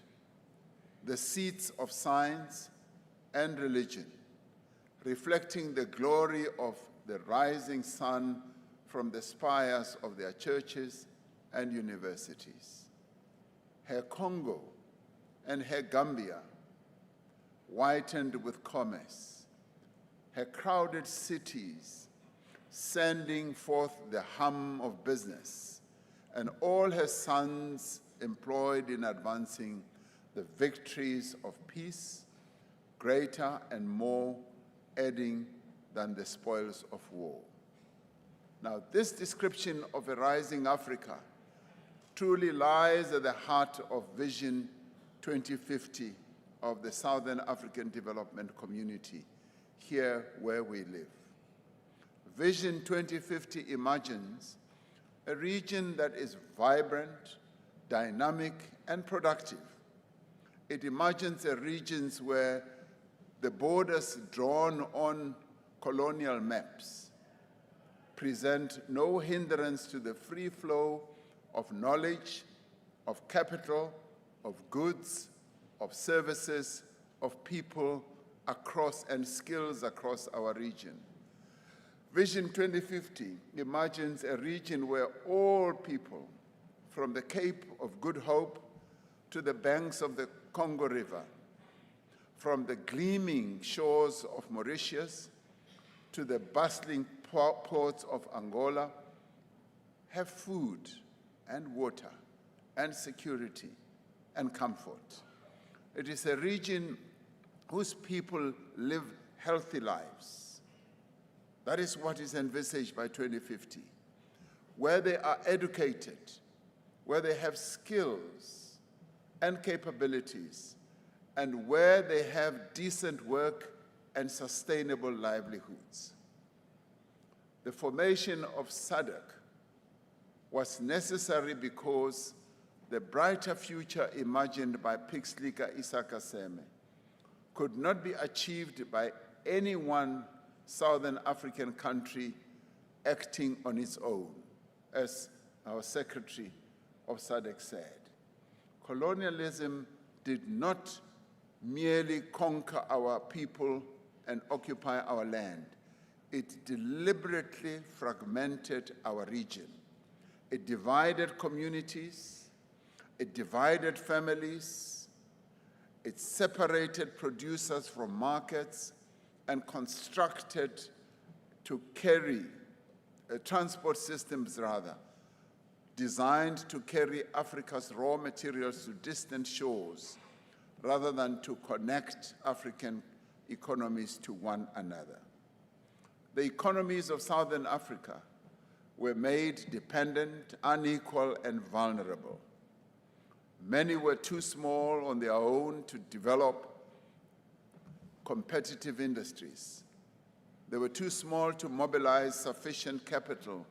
the seats of science and religion, reflecting the glory of the rising sun from the spires of their churches and universities. Her Congo and her Gambia, whitened with commerce, her crowded cities, sending forth the hum of business, and all her sons employed in advancing the victories of peace, greater and more adding than the spoils of war. Now, this description of a rising Africa truly lies at the heart of Vision 2050 of the Southern African Development Community, here where we live. Vision 2050 imagines a region that is vibrant, dynamic, and productive. It imagines a region where the borders drawn on colonial maps present no hindrance to the free flow of knowledge, of capital, of goods, of services, of people across and skills across our region. Vision 2050 imagines a region where all people, from the Cape of Good Hope to the banks of the Congo River, from the gleaming shores of Mauritius to the bustling ports of Angola, have food and water and security and comfort. It is a region whose people live healthy lives. That is what is envisaged by 2050, where they are educated, where they have skills and capabilities, and where they have decent work and sustainable livelihoods. The formation of SADC was necessary because the brighter future imagined by Pixlika Isakaseme could not be achieved by any one Southern African country acting on its own, as our Secretary of SADC said. Colonialism did not merely conquer our people and occupy our land. It deliberately fragmented our region. It divided communities, it divided families, it separated producers from markets, and constructed to carry, transport systems designed to carry Africa's raw materials to distant shores rather than to connect African economies to one another. The economies of Southern Africa were made dependent, unequal, and vulnerable. Many were too small on their own to develop competitive industries. They were too small to mobilize sufficient capital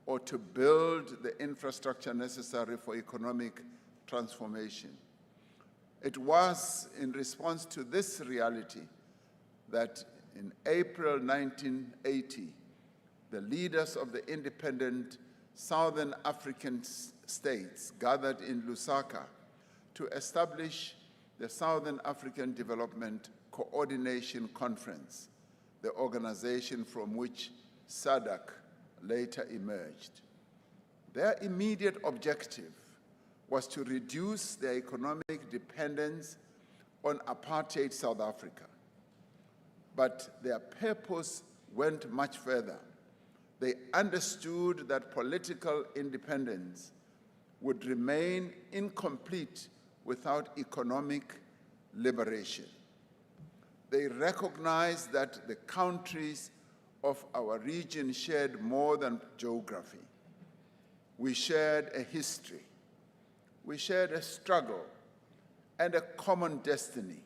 or to build the infrastructure necessary for economic transformation. It was in response to this reality that in April 1980, the leaders of the independent Southern African states gathered in Lusaka to establish the Southern African Development Coordination Conference, the organization from which SADC later emerged. Their immediate objective was to reduce their economic dependence on apartheid South Africa. But their purpose went much further. They understood that political independence would remain incomplete without economic liberation. They recognized that the countries of our region shared more than geography. We shared a history, we shared a struggle and a common destiny.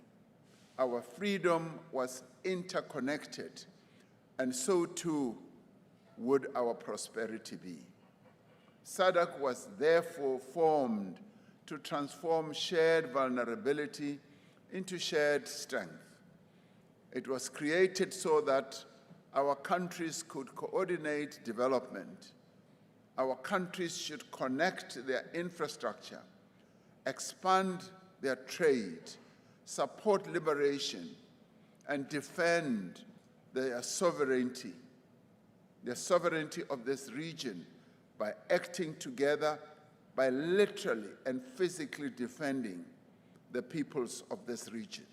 Our freedom was interconnected, and so too would our prosperity be. SADC was therefore formed to transform shared vulnerability into shared strength. It was created so that our countries could coordinate development. Our countries should connect their infrastructure, expand their trade, support liberation, and defend their sovereignty of this region by acting together, by literally and physically defending the peoples of this region.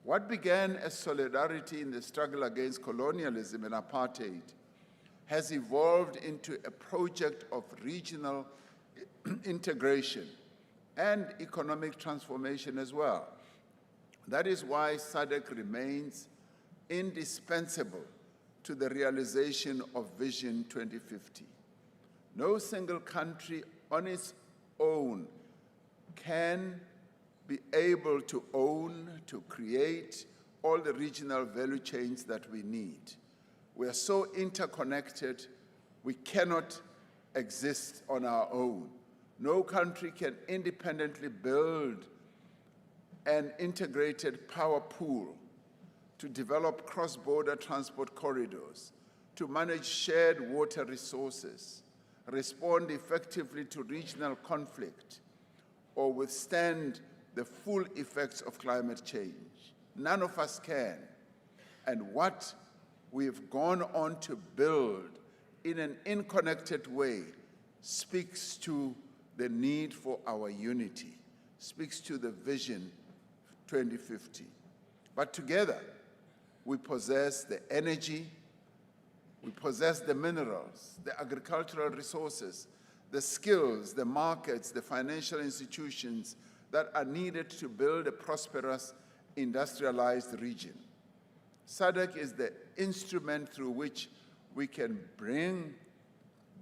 What began as solidarity in the struggle against colonialism and apartheid has evolved into a project of regional integration and economic transformation as well. That is why SADC remains indispensable to the realization of Vision 2050. No single country on its own can be able to own, to create all the regional value chains that we need. We are so interconnected, we cannot exist on our own. No country can independently build an integrated power pool to develop cross-border transport corridors, to manage shared water resources, respond effectively to regional conflict, or withstand the full effects of climate change. None of us can. And what we've gone on to build in an unconnected way speaks to the need for our unity, speaks to the Vision 2050. But together, we possess the energy, we possess the minerals, the agricultural resources, the skills, the markets, the financial institutions that are needed to build a prosperous, industrialized region. SADC is the instrument through which we can bring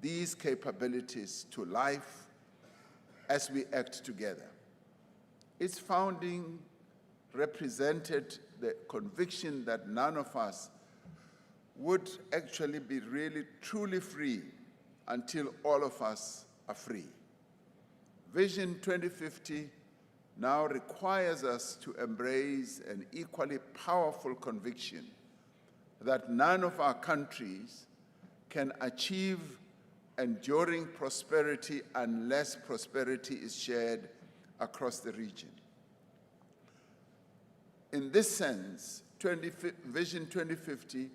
these capabilities to life as we act together. Its founding represented the conviction that none of us would actually be really truly free until all of us are free. Vision 2050 now requires us to embrace an equally powerful conviction that none of our countries can achieve enduring prosperity unless prosperity is shared across the region. In this sense, Vision 2050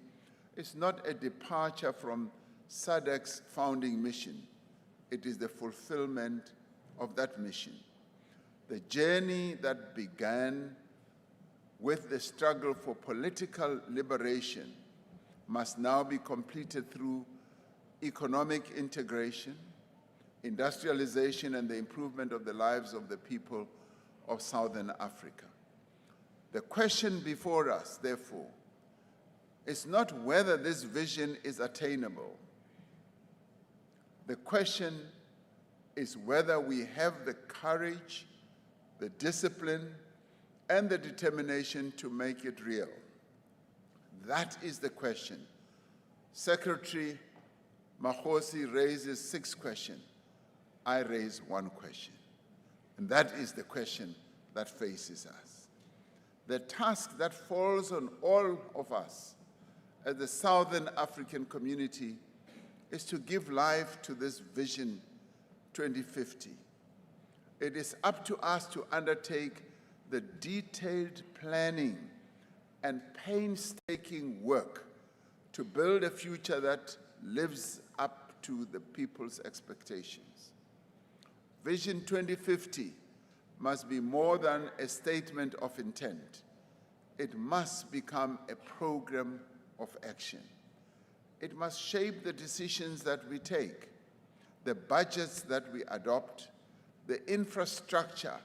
is not a departure from SADC's founding mission. It is the fulfillment of that mission. The journey that began with the struggle for political liberation must now be completed through economic integration, industrialization, and the improvement of the lives of the people of Southern Africa. The question before us, therefore, is not whether this vision is attainable. The question is whether we have the courage, the discipline, and the determination to make it real. That is the question. Secretary Mahosi raises 6 questions. I raise 1 question. And that is the question that faces us. The task that falls on all of us as the Southern African community is to give life to this Vision 2050. It is up to us to undertake the detailed planning and painstaking work to build a future that lives up to the people's expectations. Vision 2050 must be more than a statement of intent. It must become a program of action. It must shape the decisions that we take, the budgets that we adopt, the infrastructure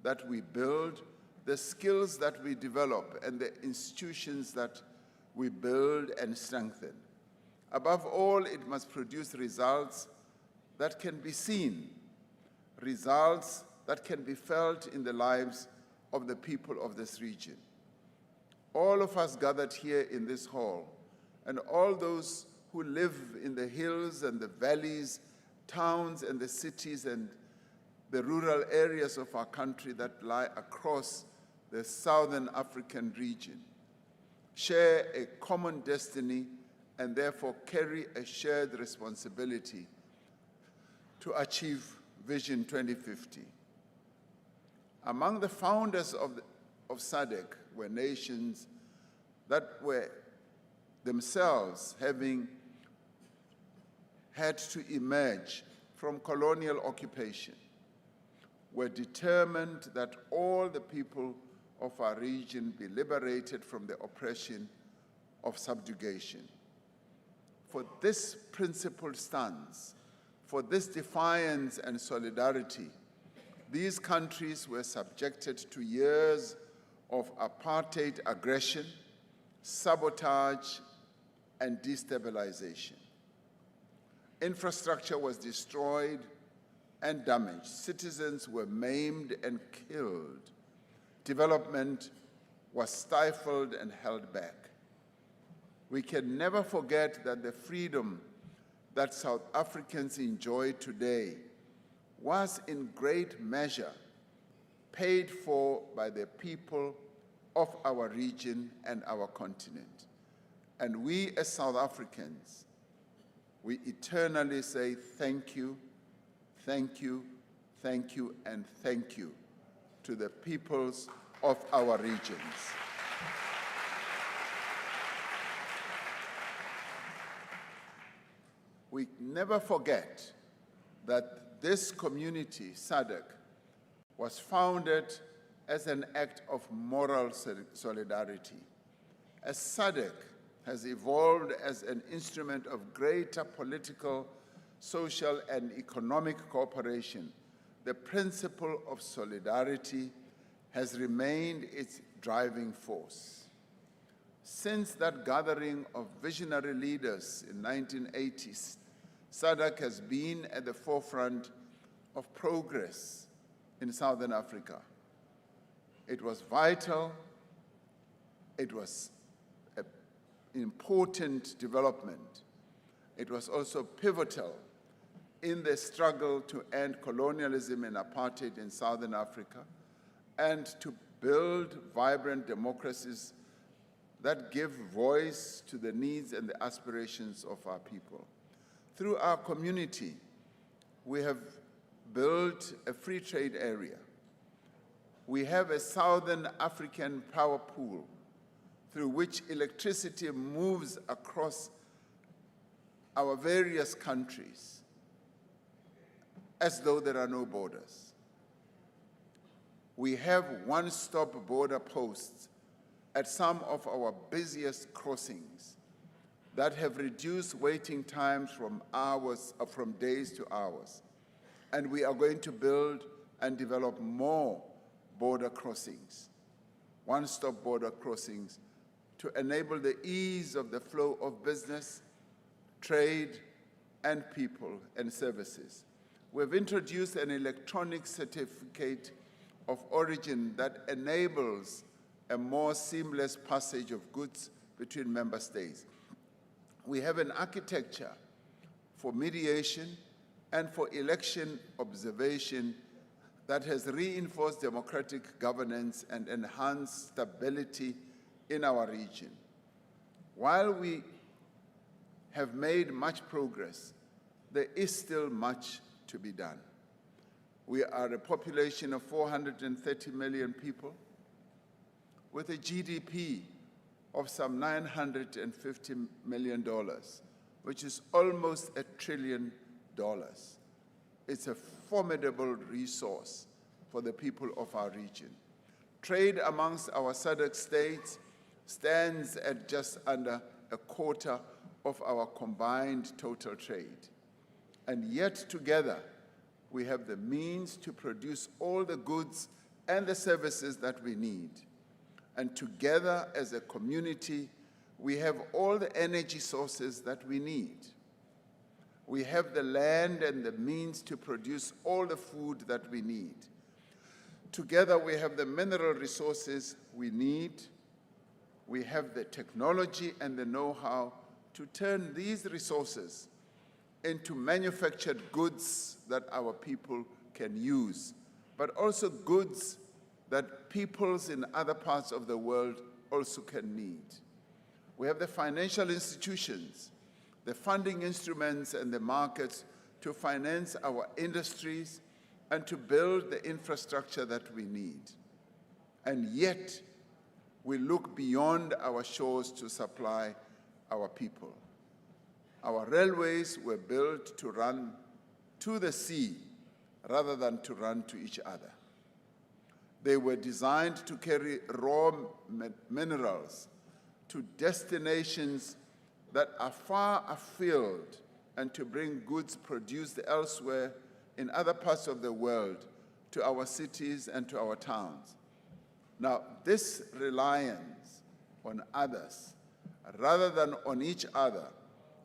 that we build, the skills that we develop, and the institutions that we build and strengthen. Above all, it must produce results that can be seen, results that can be felt in the lives of the people of this region. All of us gathered here in this hall, and all those who live in the hills and the valleys, towns and the cities and the rural areas of our country that lie across the Southern African region, share a common destiny and therefore carry a shared responsibility to achieve Vision 2050. Among the founders of SADC were nations that were themselves having had to emerge from colonial occupation, were determined that all the people of our region be liberated from the oppression of subjugation. For this principled stance, for this defiance and solidarity, these countries were subjected to years of apartheid aggression, sabotage, and destabilization. Infrastructure was destroyed and damaged. Citizens were maimed and killed. Development was stifled and held back. We can never forget that the freedom that South Africans enjoy today was in great measure paid for by the people of our region and our continent. And we as South Africans, we eternally say thank you, thank you, thank you, and thank you to the peoples of our regions. We never forget that this community, SADC, was founded as an act of moral solidarity. As SADC has evolved as an instrument of greater political, social, and economic cooperation, the principle of solidarity has remained its driving force. Since that gathering of visionary leaders in 1980s, SADC has been at the forefront of progress in Southern Africa. It was vital, it was an important development. It was also pivotal in the struggle to end colonialism and apartheid in Southern Africa and to build vibrant democracies that give voice to the needs and the aspirations of our people. Through our community, we have built a free trade area. We have a Southern African power pool through which electricity moves across our various countries as though there are no borders. We have one-stop border posts at some of our busiest crossings that have reduced waiting times from days to hours. And we are going to build and develop more border crossings, one-stop border crossings, to enable the ease of the flow of business, trade, and people and services. We've introduced an electronic certificate of origin that enables a more seamless passage of goods between member states. We have an architecture for mediation and for election observation that has reinforced democratic governance and enhanced stability in our region. While we have made much progress, there is still much to be done. We are a population of 430 million people with a GDP of some $950 million, which is almost $1 trillion. It's a formidable resource for the people of our region. Trade amongst our SADC states stands at just under a quarter of our combined total trade. And yet together, we have the means to produce all the goods and the services that we need. And together as a community, we have all the energy sources that we need. We have the land and the means to produce all the food that we need. Together, we have the mineral resources we need. We have the technology and the know-how to turn these resources into manufactured goods that our people can use, but also goods that peoples in other parts of the world also can need. We have the financial institutions, the funding instruments and the markets to finance our industries and to build the infrastructure that we need. And yet, we look beyond our shores to supply our people. Our railways were built to run to the sea rather than to run to each other. They were designed to carry raw minerals to destinations that are far afield and to bring goods produced elsewhere in other parts of the world to our cities and to our towns. Now, this reliance on others rather than on each other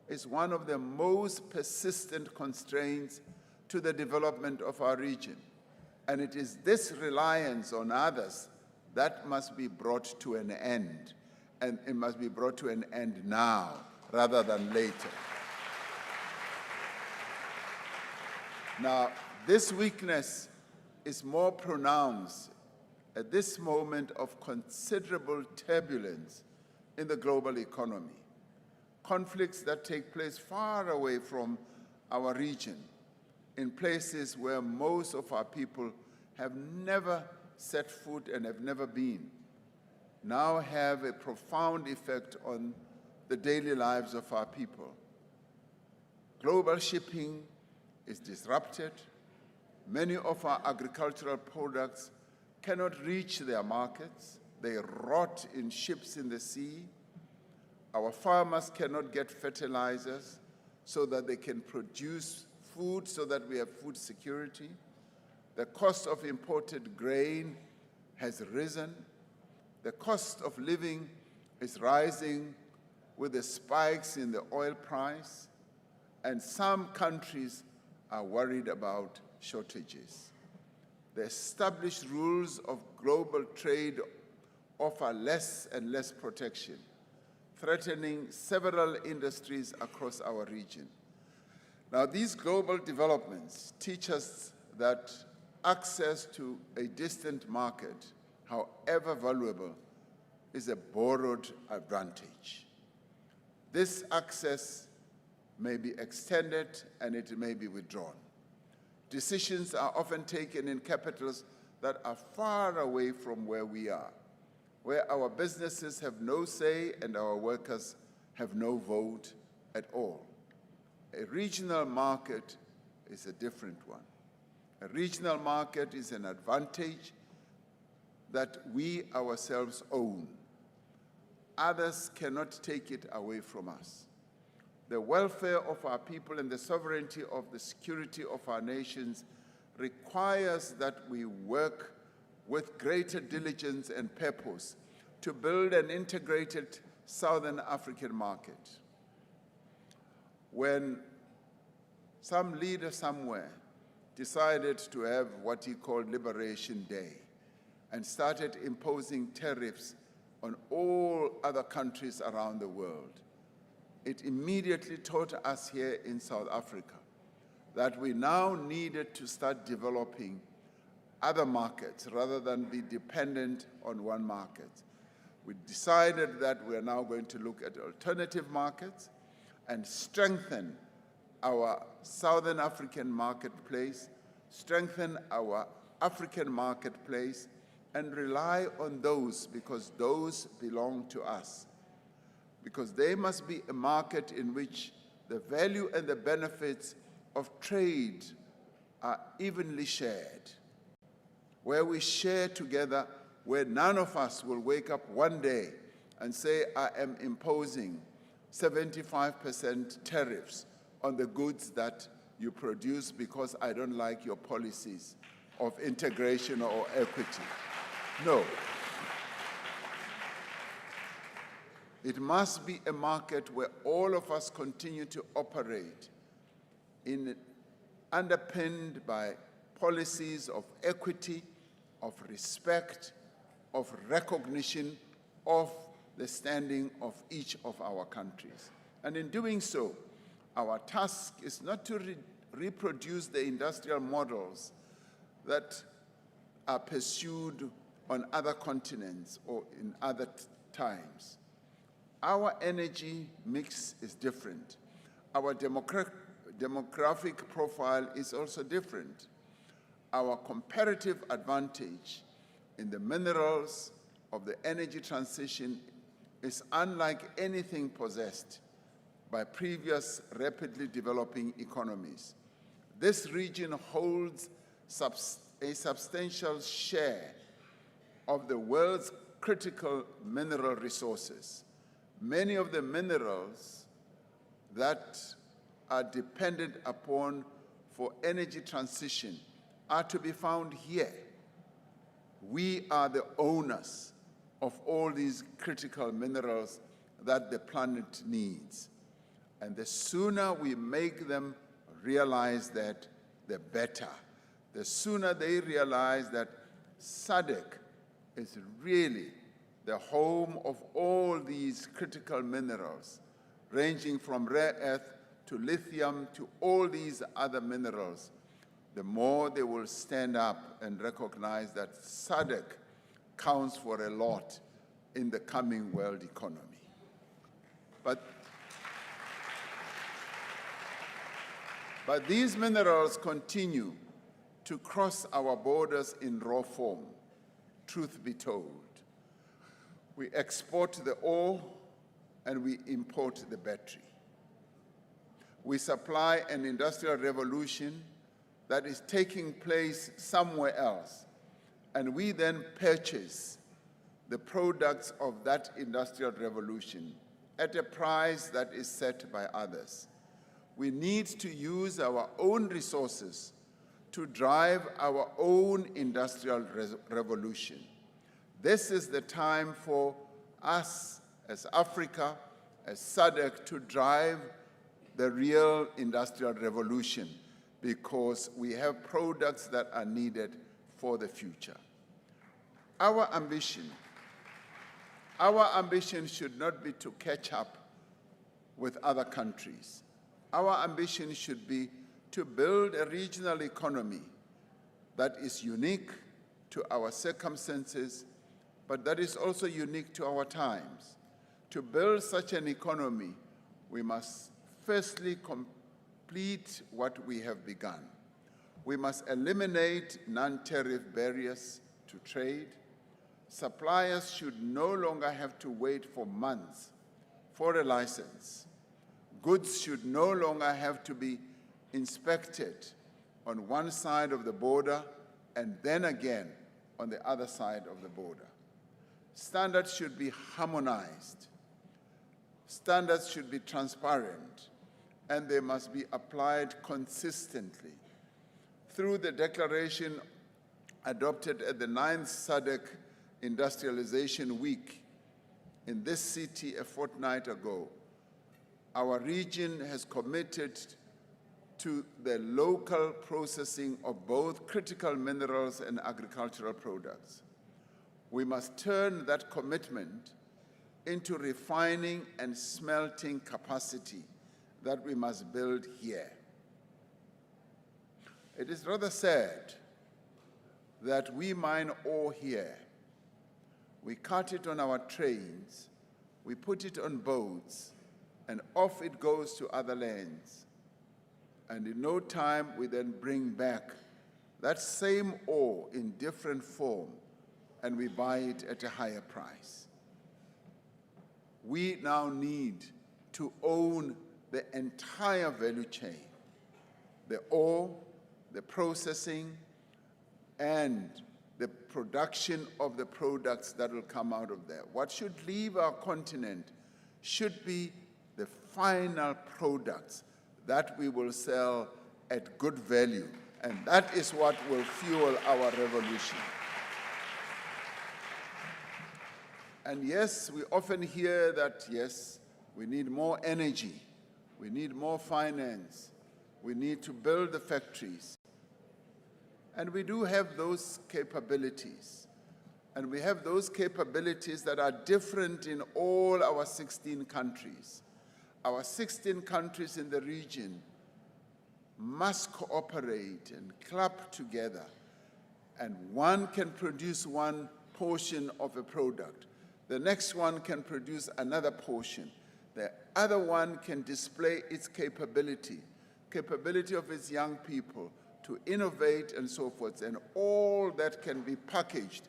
is one of the most persistent constraints to the development of our region. And it is this reliance on others that must be brought to an end. And it must be brought to an end now rather than later. Now, this weakness is more pronounced at this moment of considerable turbulence in the global economy. Conflicts that take place far away from our region, in places where most of our people have never set foot and have never been, now have a profound effect on the daily lives of our people. Global shipping is disrupted. Many of our agricultural products cannot reach their markets. They rot in ships in the sea. Our farmers cannot get fertilizers so that they can produce food, so that we have food security. The cost of imported grain has risen. The cost of living is rising with the spikes in the oil price, and some countries are worried about shortages. The established rules of global trade offer less and less protection, threatening several industries across our region. Now, these global developments teach us that access to a distant market, however valuable, is a borrowed advantage. This access may be extended and it may be withdrawn. Decisions are often taken in capitals that are far away from where we are, where our businesses have no say and our workers have no vote at all. A regional market is a different one. A regional market is an advantage that we ourselves own. Others cannot take it away from us. The welfare of our people and the sovereignty of the security of our nations requires that we work with greater diligence and purpose to build an integrated Southern African market. When some leader somewhere decided to have what he called Liberation Day and started imposing tariffs on all other countries around the world, it immediately taught us here in South Africa that we now needed to start developing other markets rather than be dependent on one market. We decided that we are now going to look at alternative markets and strengthen our Southern African marketplace, strengthen our African marketplace, and rely on those because those belong to us. Because they must be a market in which the value and the benefits of trade are evenly shared, where we share together, where none of us will wake up one day and say, I am imposing 75% tariffs on the goods that you produce because I don't like your policies of integration or equity. No. It must be a market where all of us continue to operate underpinned by policies of equity, of respect, of recognition of the standing of each of our countries. And in doing so, our task is not to reproduce the industrial models that are pursued on other continents or in other times. Our energy mix is different. Our demographic profile is also different. Our comparative advantage in the minerals of the energy transition is unlike anything possessed by previous rapidly developing economies. This region holds a substantial share of the world's critical mineral resources. Many of the minerals that are dependent upon for energy transition are to be found here. We are the owners of all these critical minerals that the planet needs. And the sooner we make them realize that, the better. The sooner they realize that SADC is really the home of all these critical minerals, ranging from rare earth to lithium to all these other minerals, the more they will stand up and recognize that SADC counts for a lot in the coming world economy. But these minerals continue to cross our borders in raw form, truth be told. We export the ore and we import the battery. We supply an industrial revolution that is taking place somewhere else, and we then purchase the products of that industrial revolution at a price that is set by others. We need to use our own resources to drive our own industrial revolution. This is the time for us as Africa, as SADC, to drive the real industrial revolution, because we have products that are needed for the future. Our ambition should not be to catch up with other countries. Our ambition should be to build a regional economy that is unique to our circumstances, but that is also unique to our times. To build such an economy, we must firstly complete what we have begun. We must eliminate non-tariff barriers to trade. Suppliers should no longer have to wait for months for a license. Goods should no longer have to be inspected on one side of the border and then again on the other side of the border. Standards should be harmonized. Standards should be transparent, and they must be applied consistently. Through the declaration adopted at the 9th SADC Industrialisation Week in this city a fortnight ago, our region has committed to the local processing of both critical minerals and agricultural products. We must turn that commitment into refining and smelting capacity that we must build here. It is rather sad that we mine ore here. We cut it on our trains, we put it on boats, and off it goes to other lands. And in no time, we then bring back that same ore in different form, and we buy it at a higher price. We now need to own the entire value chain, the ore, the processing, and the production of the products that will come out of there. What should leave our continent should be the final products that we will sell at good value, and that is what will fuel our revolution. And yes, we often hear that, yes, we need more energy, we need more finance, We need to build the factories. And we do have those capabilities. And we have those capabilities that are different in all our 16 countries. Our 16 countries in the region must cooperate and club together. And one can produce one portion of a product. The next one can produce another portion. The other one can display its capability of its young people to innovate and so forth. And all that can be packaged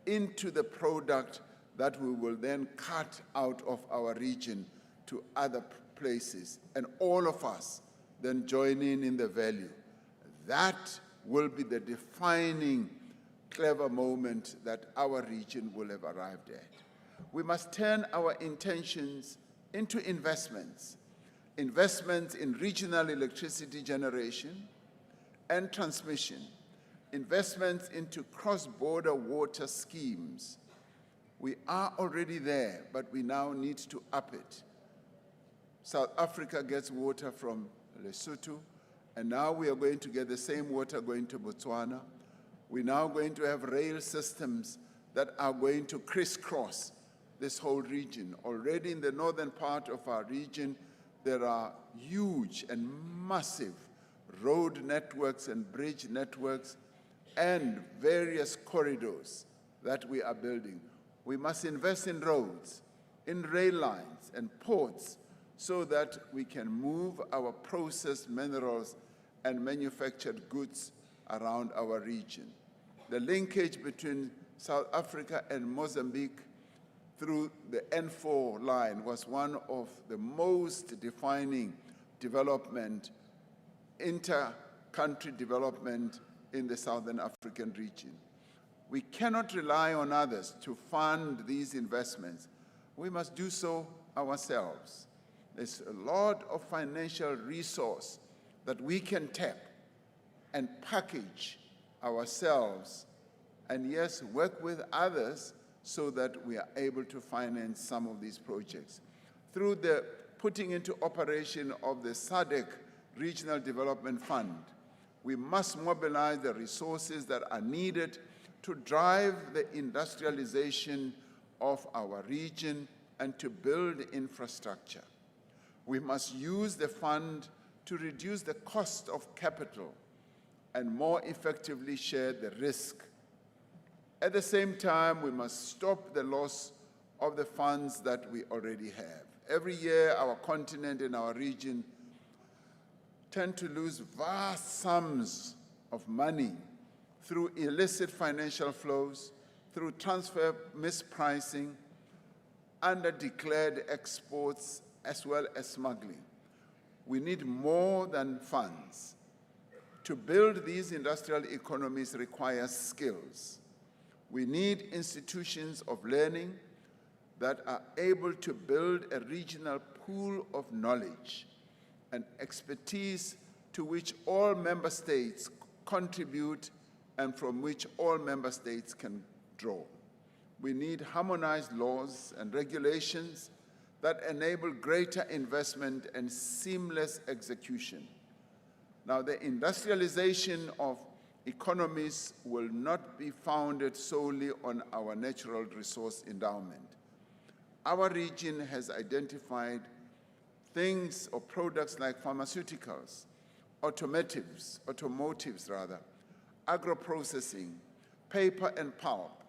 into the product that we will then cut out of our region to other places. And all of us then join in the value. That will be the defining clever moment that our region will have arrived at. We must turn our intentions into investments. Investments in regional electricity generation and transmission. Investments into cross-border water schemes. We are already there, but we now need to up it. South Africa gets water from Lesotho, and now we are going to get the same water going to Botswana. We're now going to have rail systems that are going to crisscross this whole region. Already in the northern part of our region, there are huge and massive road networks and bridge networks and various corridors that we are building. We must invest in roads, in rail lines and ports so that we can move our processed minerals and manufactured goods around our region. The linkage between South Africa and Mozambique through the N4 line was one of the most defining development, inter-country development in the Southern African region. We cannot rely on others to fund these investments. We must do so ourselves. There's a lot of financial resource that we can tap and package ourselves, and yes, work with others so that we are able to finance some of these projects. Through the putting into operation of the SADC Regional Development Fund, we must mobilize the resources that are needed to drive the industrialization of our region and to build infrastructure. We must use the fund to reduce the cost of capital and more effectively share the risk. At the same time, we must stop the loss of the funds that we already have. Every year, our continent and our region tend to lose vast sums of money through illicit financial flows, through transfer mispricing, under-declared exports, as well as smuggling. We need more than funds. To build these industrial economies requires skills. We need institutions of learning that are able to build a regional pool of knowledge and expertise to which all member states contribute and from which all member states can draw. We need harmonized laws and regulations that enable greater investment and seamless execution. Now, the industrialization of economies will not be founded solely on our natural resource endowment. Our region has identified things or products like pharmaceuticals, automotives, agro-processing, paper and pulp,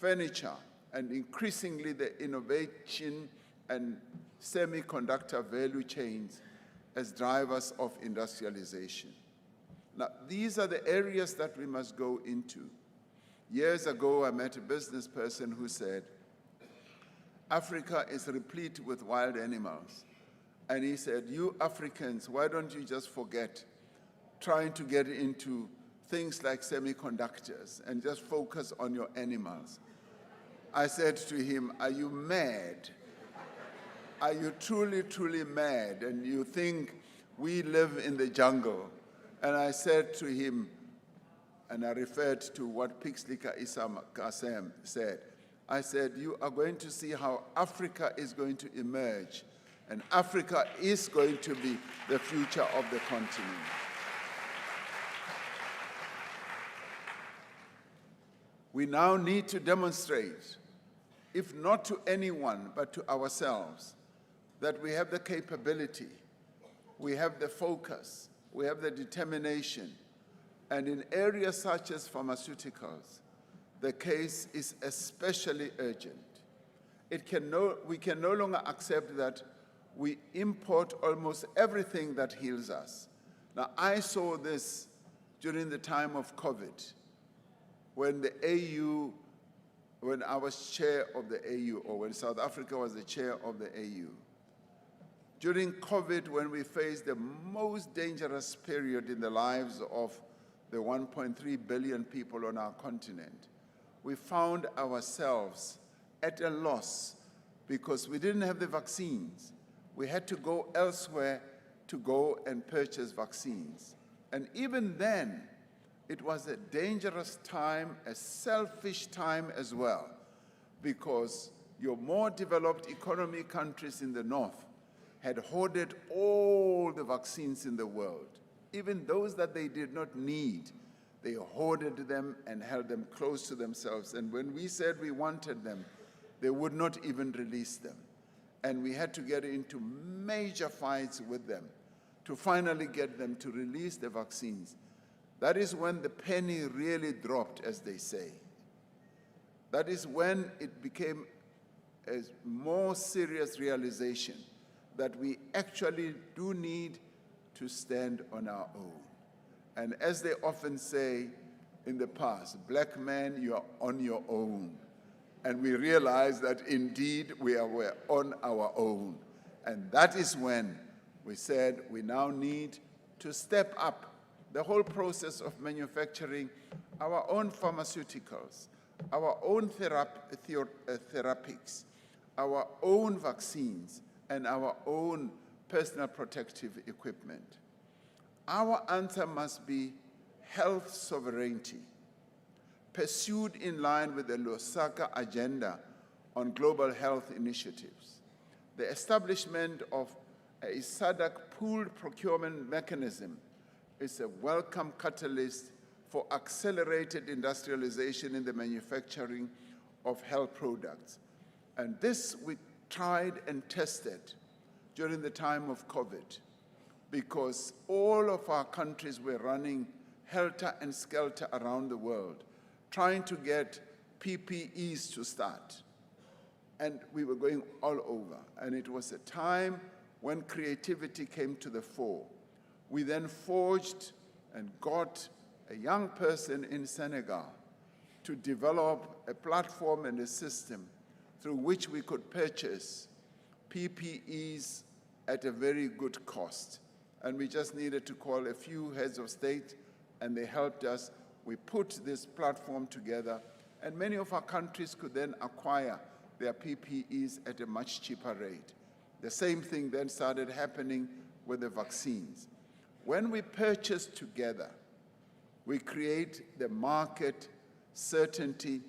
furniture, and increasingly the innovation and semiconductor value chains as drivers of industrialization. Now, these are the areas that we must go into. Years ago, I met a business person who said, Africa is replete with wild animals. And he said, you Africans, why don't you just forget trying to get into things like semiconductors and just focus on your animals? I said to him, are you mad? Are you truly, truly mad? And you think we live in the jungle? And I said to him, and I referred to what Pixlika Isam Kasem said, I said, you are going to see how Africa is going to emerge And Africa is going to be the future of the continent. We now need to demonstrate, if not to anyone, but to ourselves, that we have the capability, we have the focus, we have the determination, and in areas such as pharmaceuticals, the case is especially urgent. We can no longer accept that we import almost everything that heals us. Now, I saw this during the time of COVID, when the AU, when I was chair of the AU, or when South Africa was the chair of the AU. During COVID, when we faced the most dangerous period in the lives of the 1.3 billion people on our continent, we found ourselves at a loss because we didn't have the vaccines. We had to go elsewhere to go and purchase vaccines. And even then, it was a dangerous time, a selfish time as well, because your more developed economy countries in the north had hoarded all the vaccines in the world. Even those that they did not need, they hoarded them and held them close to themselves. And when we said we wanted them, they would not even release them. And we had to get into major fights with them to finally get them to release the vaccines. That is when the penny really dropped, as they say. That is when it became a more serious realization that we actually do need to stand on our own. And as they often say in the past, black man, you are on your own. And we realize that indeed we are on our own. And that is when we said we now need to step up the whole process of manufacturing our own pharmaceuticals, our own therapics, our own vaccines, and our own personal protective equipment. Our answer must be health sovereignty, pursued in line with the Lusaka Agenda on global health initiatives. The establishment of a SADC pooled procurement mechanism is a welcome catalyst for accelerated industrialization in the manufacturing of health products. And this we tried and tested during the time of COVID, because all of our countries were running helter and skelter around the world, trying to get PPEs to start. And we were going all over. And it was a time when creativity came to the fore. We then forged and got a young person in Senegal to develop a platform and a system through which we could purchase PPEs at a very good cost. And we just needed to call a few heads of state, and they helped us. We put this platform together, and many of our countries could then acquire their PPEs at a much cheaper rate. The same thing then started happening with the vaccines. When we purchase together, we create the market certainty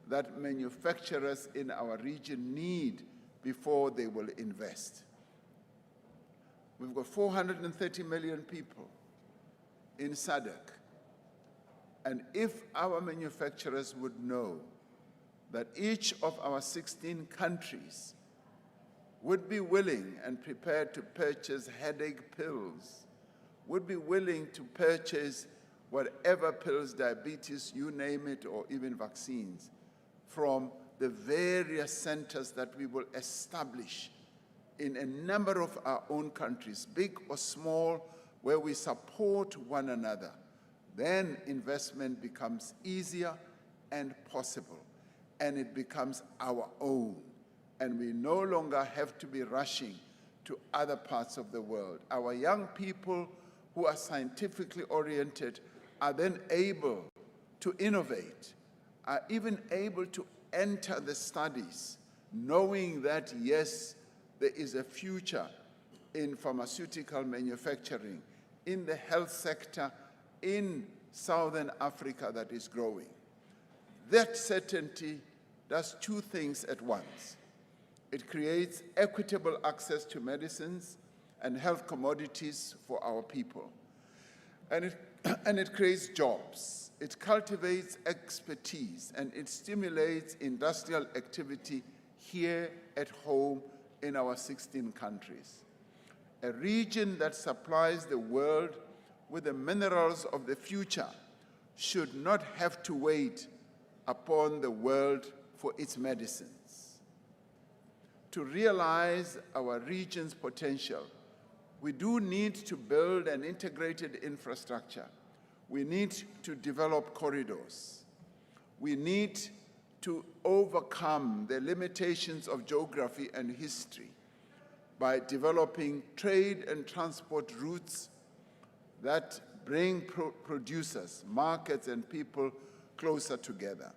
that manufacturers in our region need before they will invest. We've got 430 million people in SADC. And if our manufacturers would know that each of our 16 countries would be willing and prepared to purchase headache pills, would be willing to purchase whatever pills, diabetes, you name it, or even vaccines, from the various centers that we will establish in a number of our own countries, big or small, where we support one another, then investment becomes easier and possible, and it becomes our own. And we no longer have to be rushing to other parts of the world. Our young people who are scientifically oriented are then able to innovate, are even able to enter the studies, knowing that, yes, there is a future in pharmaceutical manufacturing, in the health sector, in Southern Africa that is growing. That certainty does two things at once. It creates equitable access to medicines and health commodities for our people. And it creates jobs. It cultivates expertise, and it stimulates industrial activity here at home in our 16 countries. A region that supplies the world with the minerals of the future should not have to wait upon the world for its medicines. To realize our region's potential, we do need to build an integrated infrastructure. We need to develop corridors. We need to overcome the limitations of geography and history by developing trade and transport routes that bring producers, markets, and people closer together.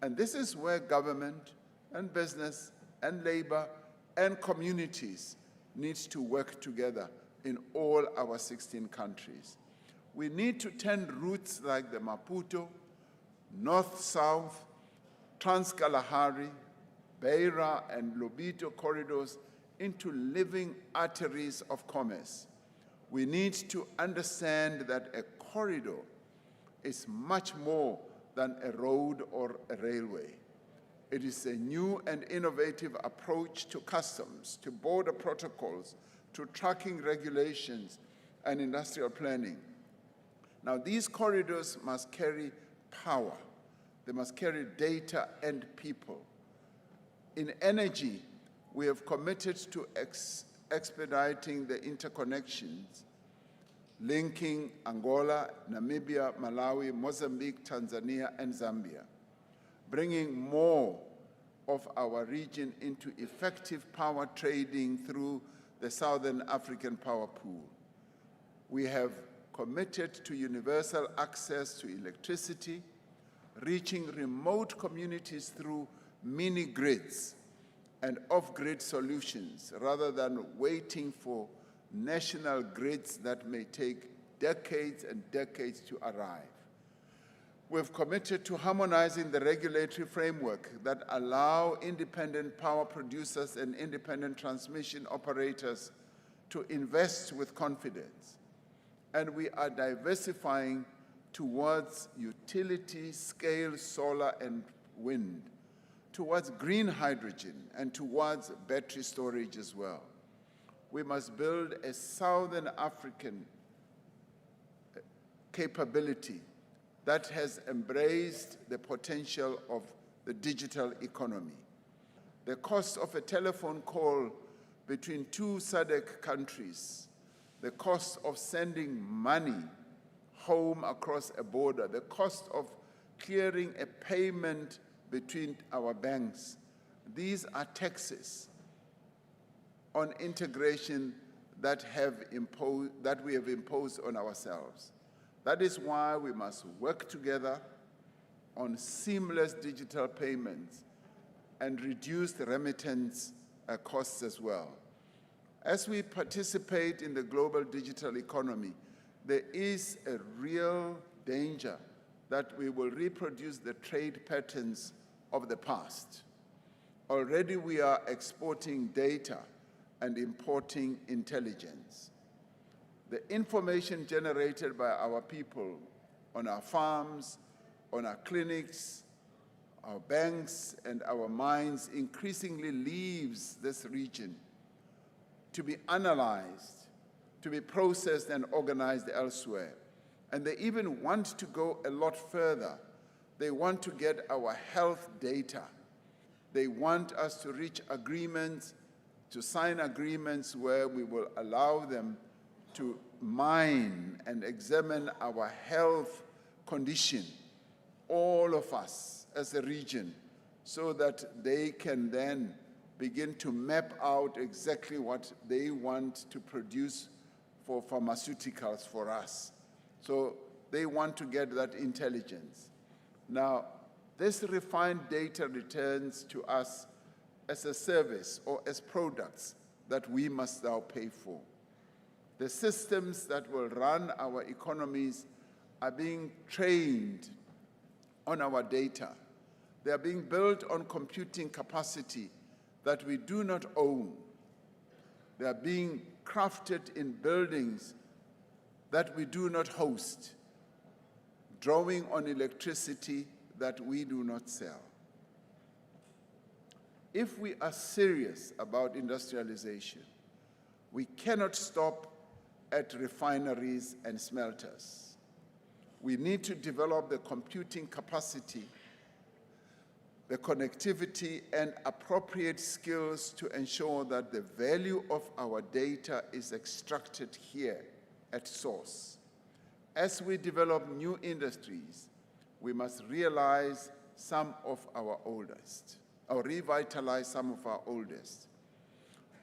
And this is where government and business and labor and communities need to work together in all our 16 countries. We need to turn routes like the Maputo, North-South, Trans-Kalahari, Beira, and Lobito corridors into living arteries of commerce. We need to understand that a corridor is much more than a road or a railway. It is a new and innovative approach to customs, to border protocols, to tracking regulations, and industrial planning. Now, these corridors must carry power. They must carry data and people. In energy, we have committed to expediting the interconnections linking Angola, Namibia, Malawi, Mozambique, Tanzania, and Zambia, bringing more of our region into effective power trading through the Southern African Power Pool. We have committed to universal access to electricity, reaching remote communities through mini-grids and off-grid solutions rather than waiting for national grids that may take decades and decades to arrive. We've committed to harmonizing the regulatory framework that allow independent power producers and independent transmission operators to invest with confidence. And we are diversifying towards utility-scale solar and wind, towards green hydrogen, and towards battery storage as well. We must build a Southern African capability that has embraced the potential of the digital economy. The cost of a telephone call between two SADC countries, the cost of sending money home across a border, the cost of clearing a payment between our banks, these are taxes on integration that we have imposed on ourselves. That is why we must work together on seamless digital payments and reduce the remittance costs as well. As we participate in the global digital economy, there is a real danger that we will reproduce the trade patterns of the past. Already we are exporting data and importing intelligence. The information generated by our people on our farms, on our clinics, our banks, and our mines increasingly leaves this region to be analyzed, to be processed and organized elsewhere. And they even want to go a lot further. They want to get our health data. They want us to reach agreements, to sign agreements where we will allow them to mine and examine our health condition, all of us as a region, so that they can then begin to map out exactly what they want to produce for pharmaceuticals for us. So they want to get that intelligence. Now, this refined data returns to us as a service or as products that we must now pay for. The systems that will run our economies are being trained on our data. They are being built on computing capacity that we do not own. They are being crafted in buildings that we do not host, drawing on electricity that we do not sell. If we are serious about industrialization, we cannot stop at refineries and smelters. We need to develop the computing capacity, the connectivity, and appropriate skills to ensure that the value of our data is extracted here at source. As we develop new industries, we must realize some of our oldest, or revitalize some of our oldest.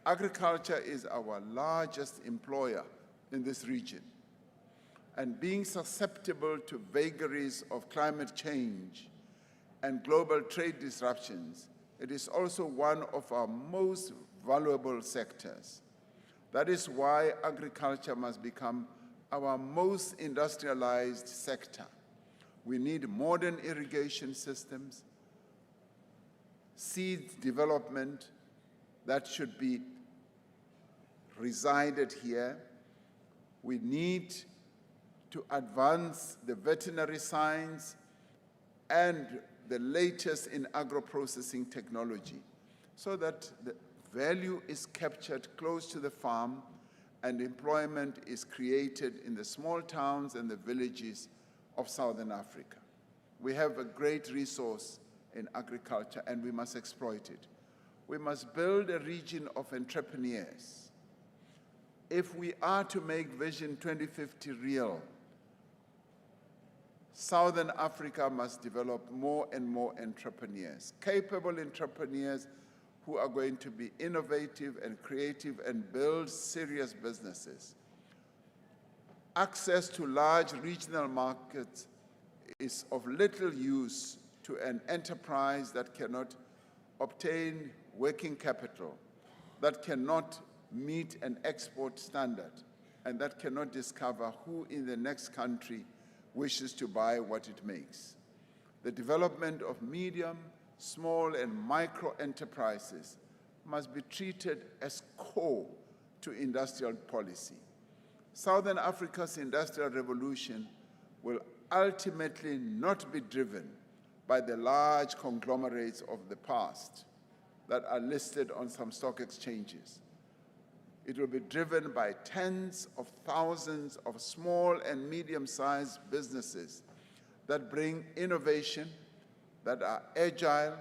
Agriculture is our largest employer in this region, and being susceptible to vagaries of climate change and global trade disruptions, it is also one of our most valuable sectors. That is why agriculture must become our most industrialized sector. We need modern irrigation systems, seed development that should be resided here. We need to advance the veterinary science and the latest in agro-processing technology so that the value is captured close to the farm and employment is created in the small towns and the villages of Southern Africa. We have a great resource in agriculture and we must exploit it. We must build a region of entrepreneurs. If we are to make Vision 2050 real, Southern Africa must develop more and more entrepreneurs, capable entrepreneurs who are going to be innovative and creative and build serious businesses. Access to large regional markets is of little use to an enterprise that cannot obtain working capital, that cannot meet an export standard, and that cannot discover who in the next country wishes to buy what it makes. The development of medium, small, and micro enterprises must be treated as core to industrial policy. Southern Africa's industrial revolution will ultimately not be driven by the large conglomerates of the past that are listed on some stock exchanges. It will be driven by tens of thousands of small and medium-sized businesses that bring innovation, that are agile,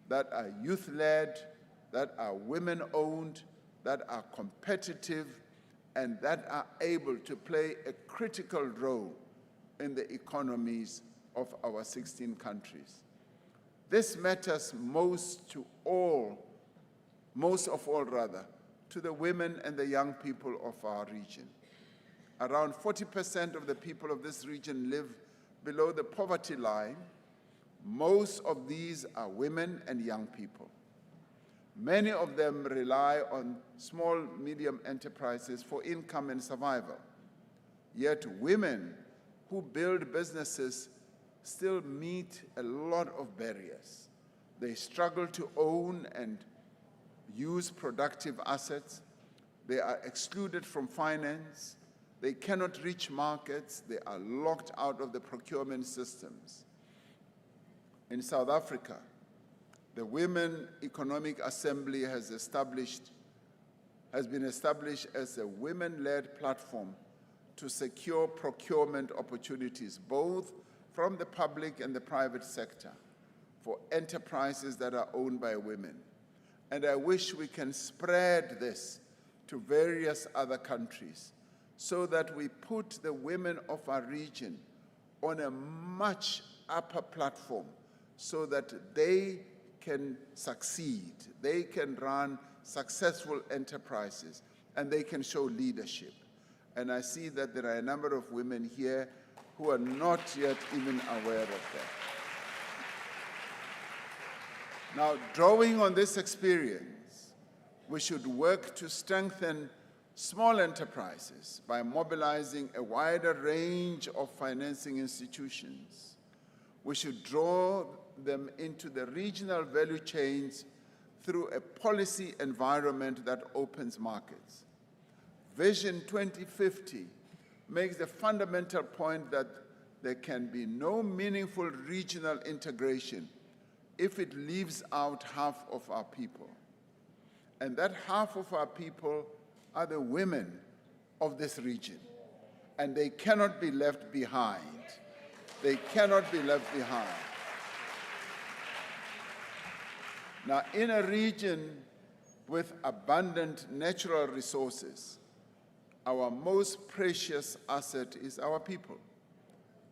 that are youth-led, that are women-owned, that are competitive, and that are able to play a critical role in the economies of our 16 countries. This matters most of all, to the women and the young people of our region. Around 40% of the people of this region live below the poverty line. Most of these are women and young people. Many of them rely on small, medium enterprises for income and survival. Yet women who build businesses still meet a lot of barriers. They struggle to own and use productive assets. They are excluded from finance. They cannot reach markets. They are locked out of the procurement systems. In South Africa, the Women Economic Assembly has been established as a women-led platform to secure procurement opportunities, both from the public and the private sector, for enterprises that are owned by women. And I wish we can spread this to various other countries so that we put the women of our region on a much upper platform so that they can succeed, they can run successful enterprises, and they can show leadership. And I see that there are a number of women here who are not yet even aware of that. Now, drawing on this experience, we should work to strengthen small enterprises by mobilizing a wider range of financing institutions. We should draw them into the regional value chains through a policy environment that opens markets. Vision 2050 makes the fundamental point that there can be no meaningful regional integration if it leaves out half of our people. And that half of our people are the women of this region. And they cannot be left behind. They cannot be left behind. Now, in a region with abundant natural resources, our most precious asset is our people.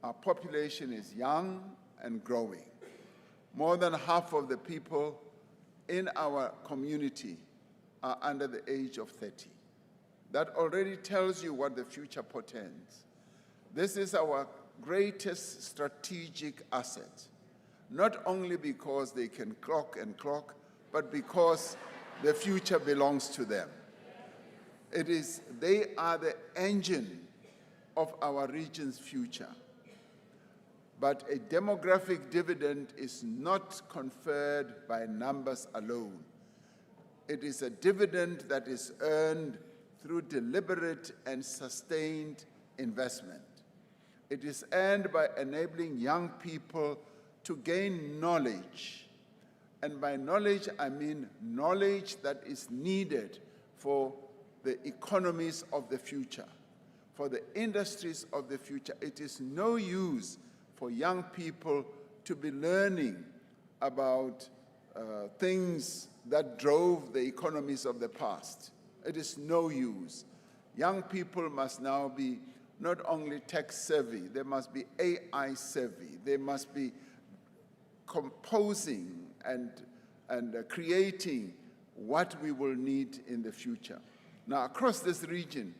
Our population is young and growing. More than half of the people in our community are under the age of 30. That already tells you what the future portends. This is our greatest strategic asset, not only because they can clock and clock, but because the future belongs to them. They are the engine of our region's future. But a demographic dividend is not conferred by numbers alone. It is a dividend that is earned through deliberate and sustained investment. It is earned by enabling young people to gain knowledge. And by knowledge, I mean knowledge that is needed for the economies of the future, for the industries of the future. It is no use for young people to be learning about things that drove the economies of the past. It is no use. Young people must now be not only tech savvy, they must be AI savvy. They must be composing and creating what we will need in the future. Now, across this region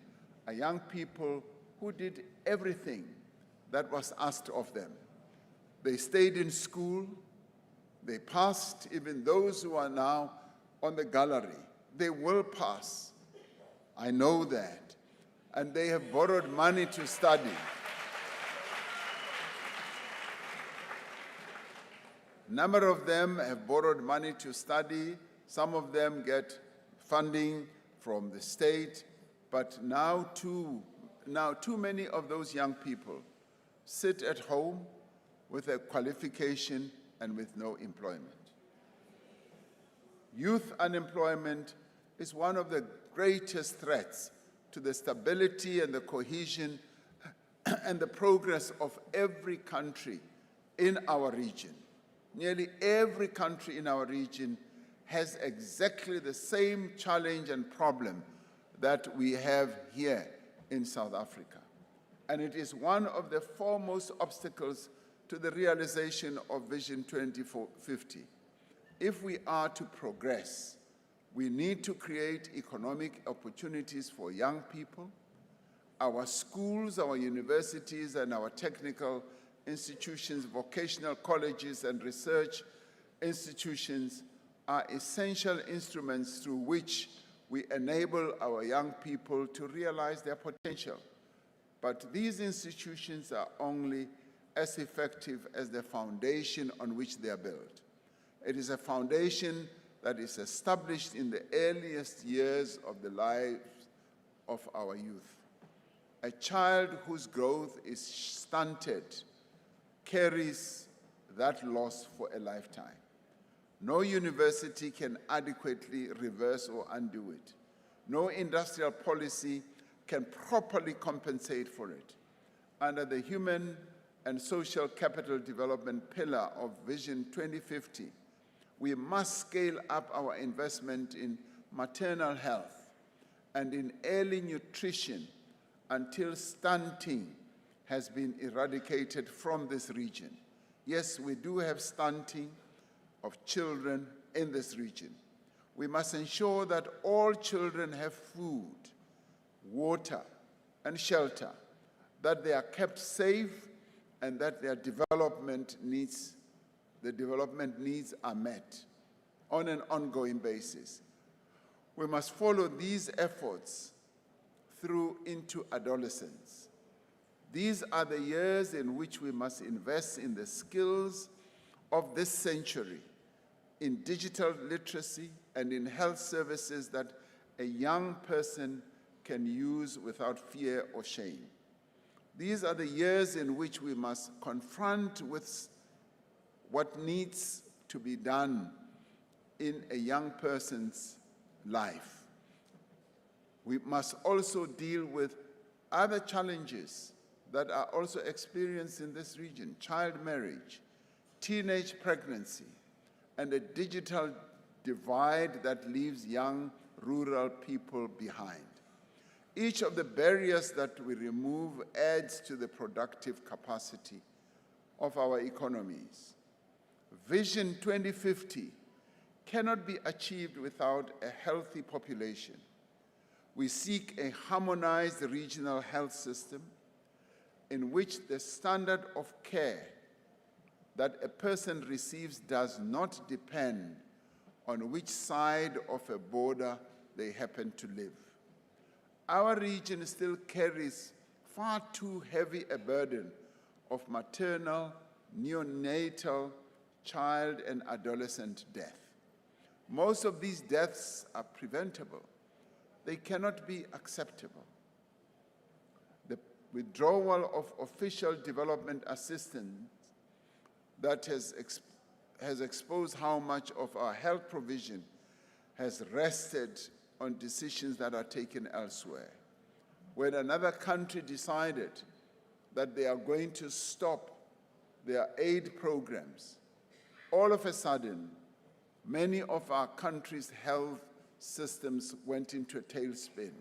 are young people who did everything that was asked of them. They stayed in school, they passed. Even those who are now on the gallery, they will pass. I know that. And they have borrowed money to study. A number of them have borrowed money to study. Some of them get funding from the state, but now too many of those young people sit at home with a qualification and with no employment. Youth unemployment is one of the greatest threats to the stability and the cohesion and the progress of every country in our region. Nearly every country in our region has exactly the same challenge and problem that we have here in South Africa. And it is one of the foremost obstacles to the realization of Vision 2050. If we are to progress, we need to create economic opportunities for young people. Our schools, our universities, and our technical institutions, vocational colleges, and research institutions are essential instruments through which we enable our young people to realize their potential. But these institutions are only as effective as the foundation on which they are built. It is a foundation that is established in the earliest years of the lives of our youth. A child whose growth is stunted carries that loss for a lifetime. No university can adequately reverse or undo it. No industrial policy can properly compensate for it. Under the human and social capital development pillar of Vision 2050, we must scale up our investment in maternal health and in early nutrition until stunting has been eradicated from this region. Yes, we do have stunting of children in this region. We must ensure that all children have food, water, and shelter, that they are kept safe, and that their development needs are met on an ongoing basis. We must follow these efforts through into adolescence. These are the years in which we must invest in the skills of this century in digital literacy, and in health services that a young person can use without fear or shame. These are the years in which we must confront with what needs to be done in a young person's life. We must also deal with other challenges that are also experienced in this region: child marriage, teenage pregnancy, and a digital divide that leaves young rural people behind. Each of the barriers that we remove adds to the productive capacity of our economies. Vision 2050 cannot be achieved without a healthy population. We seek a harmonized regional health system in which the standard of care that a person receives does not depend on which side of a border they happen to live. Our region still carries far too heavy a burden of maternal, neonatal, child, and adolescent death. Most of these deaths are preventable. They cannot be acceptable. The withdrawal of official development assistance that has exposed how much of our health provision has rested on decisions that are taken elsewhere. When another country decided that they are going to stop their aid programs, all of a sudden, many of our country's health systems went into a tailspin,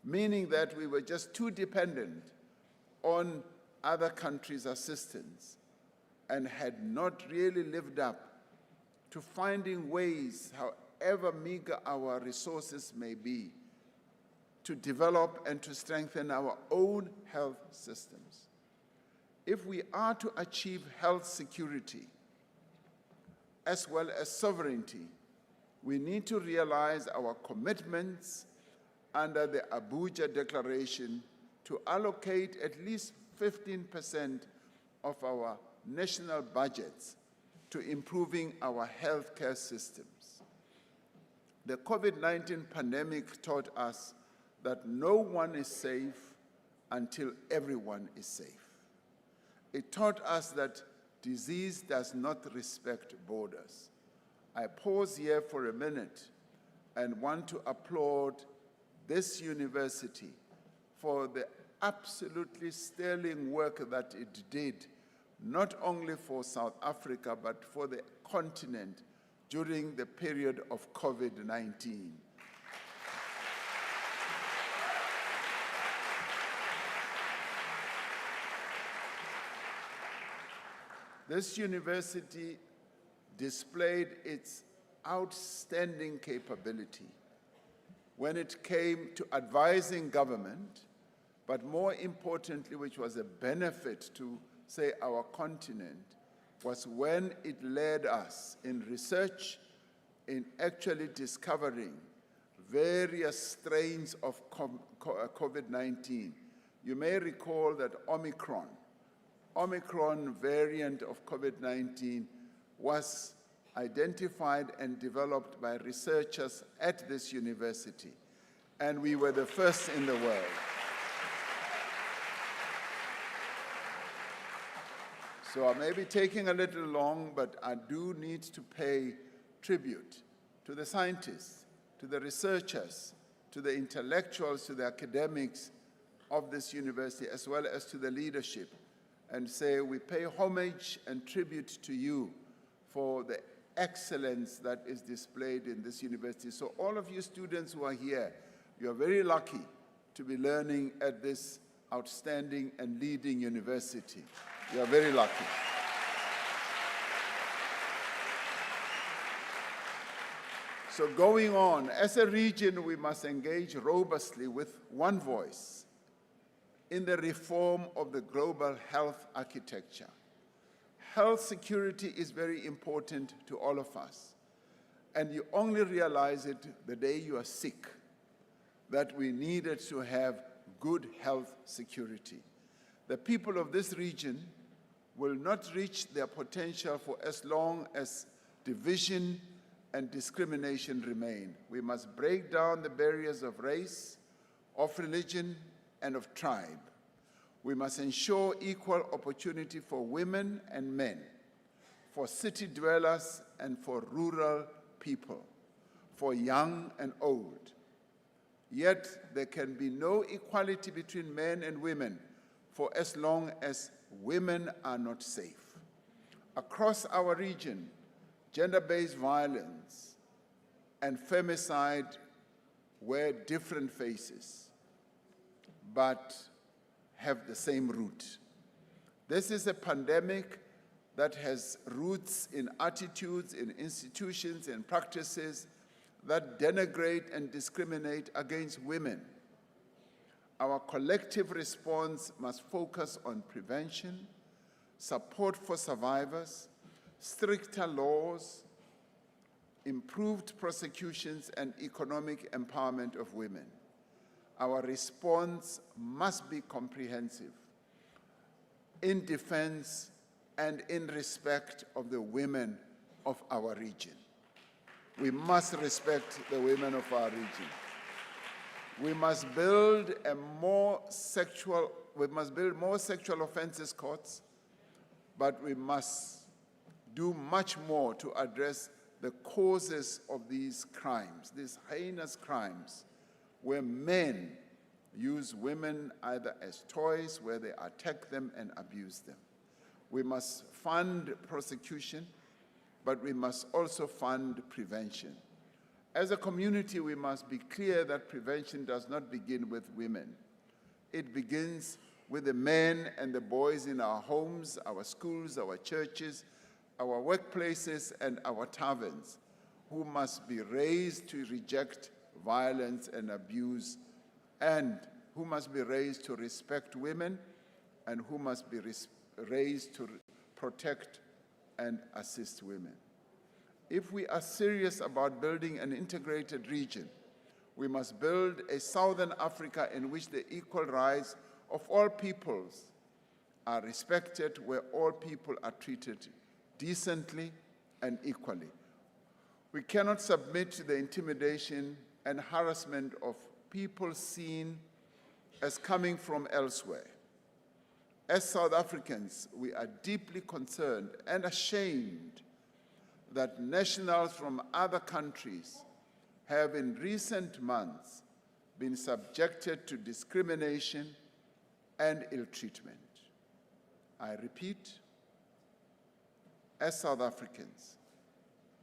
meaning that we were just too dependent on other countries' assistance and had not really lived up to finding ways, however meager our resources may be, to develop and to strengthen our own health systems. If we are to achieve health security as well as sovereignty, we need to realize our commitments under the Abuja Declaration to allocate at least 15% of our national budgets to improving our healthcare systems. The COVID-19 pandemic taught us that no one is safe until everyone is safe. It taught us that disease does not respect borders. I pause here for a minute and want to applaud this university for the absolutely sterling work that it did, not only for South Africa, but for the continent during the period of COVID-19. This university displayed its outstanding capability when it came to advising government, but more importantly, which was a benefit to, say, our continent, was when it led us in research in actually discovering various strains of COVID-19. You may recall that Omicron variant of COVID-19 was identified and developed by researchers at this university, and we were the first in the world. So I may be taking a little long, but I do need to pay tribute to the scientists, to the researchers, to the intellectuals, to the academics of this university, as well as to the leadership, and say we pay homage and tribute to you for the excellence that is displayed in this university. So all of you students who are here, you are very lucky to be learning at this outstanding and leading university. You are very lucky. So going on, as a region, we must engage robustly with one voice in the reform of the global health architecture. Health security is very important to all of us, and you only realize it the day you are sick, that we needed to have good health security. The people of this region will not reach their potential for as long as division and discrimination remain. We must break down the barriers of race, of religion, and of tribe. We must ensure equal opportunity for women and men, for city dwellers and for rural people, for young and old. Yet there can be no equality between men and women for as long as women are not safe. Across our region, gender-based violence and femicide wear different faces, but have the same root. This is a pandemic that has roots in attitudes, in institutions, and practices that denigrate and discriminate against women. Our collective response must focus on prevention, support for survivors, stricter laws, improved prosecutions, and economic empowerment of women. Our response must be comprehensive in defense and in respect of the women of our region. We must respect the women of our region. We must build more sexual offenses courts, but we must do much more to address the causes of these crimes, these heinous crimes, where men use women either as toys, where they attack them and abuse them. We must fund prosecution, but we must also fund prevention. As a community, we must be clear that prevention does not begin with women. It begins with the men and the boys in our homes, our schools, our churches, our workplaces, and our taverns, who must be raised to reject violence and abuse, and who must be raised to respect women, and who must be raised to protect and assist women. If we are serious about building an integrated region, we must build a Southern Africa in which the equal rights of all peoples are respected, where all people are treated decently and equally. We cannot submit to the intimidation and harassment of people seen as coming from elsewhere. As South Africans, we are deeply concerned and ashamed that nationals from other countries have in recent months been subjected to discrimination and ill treatment. I repeat, as South Africans,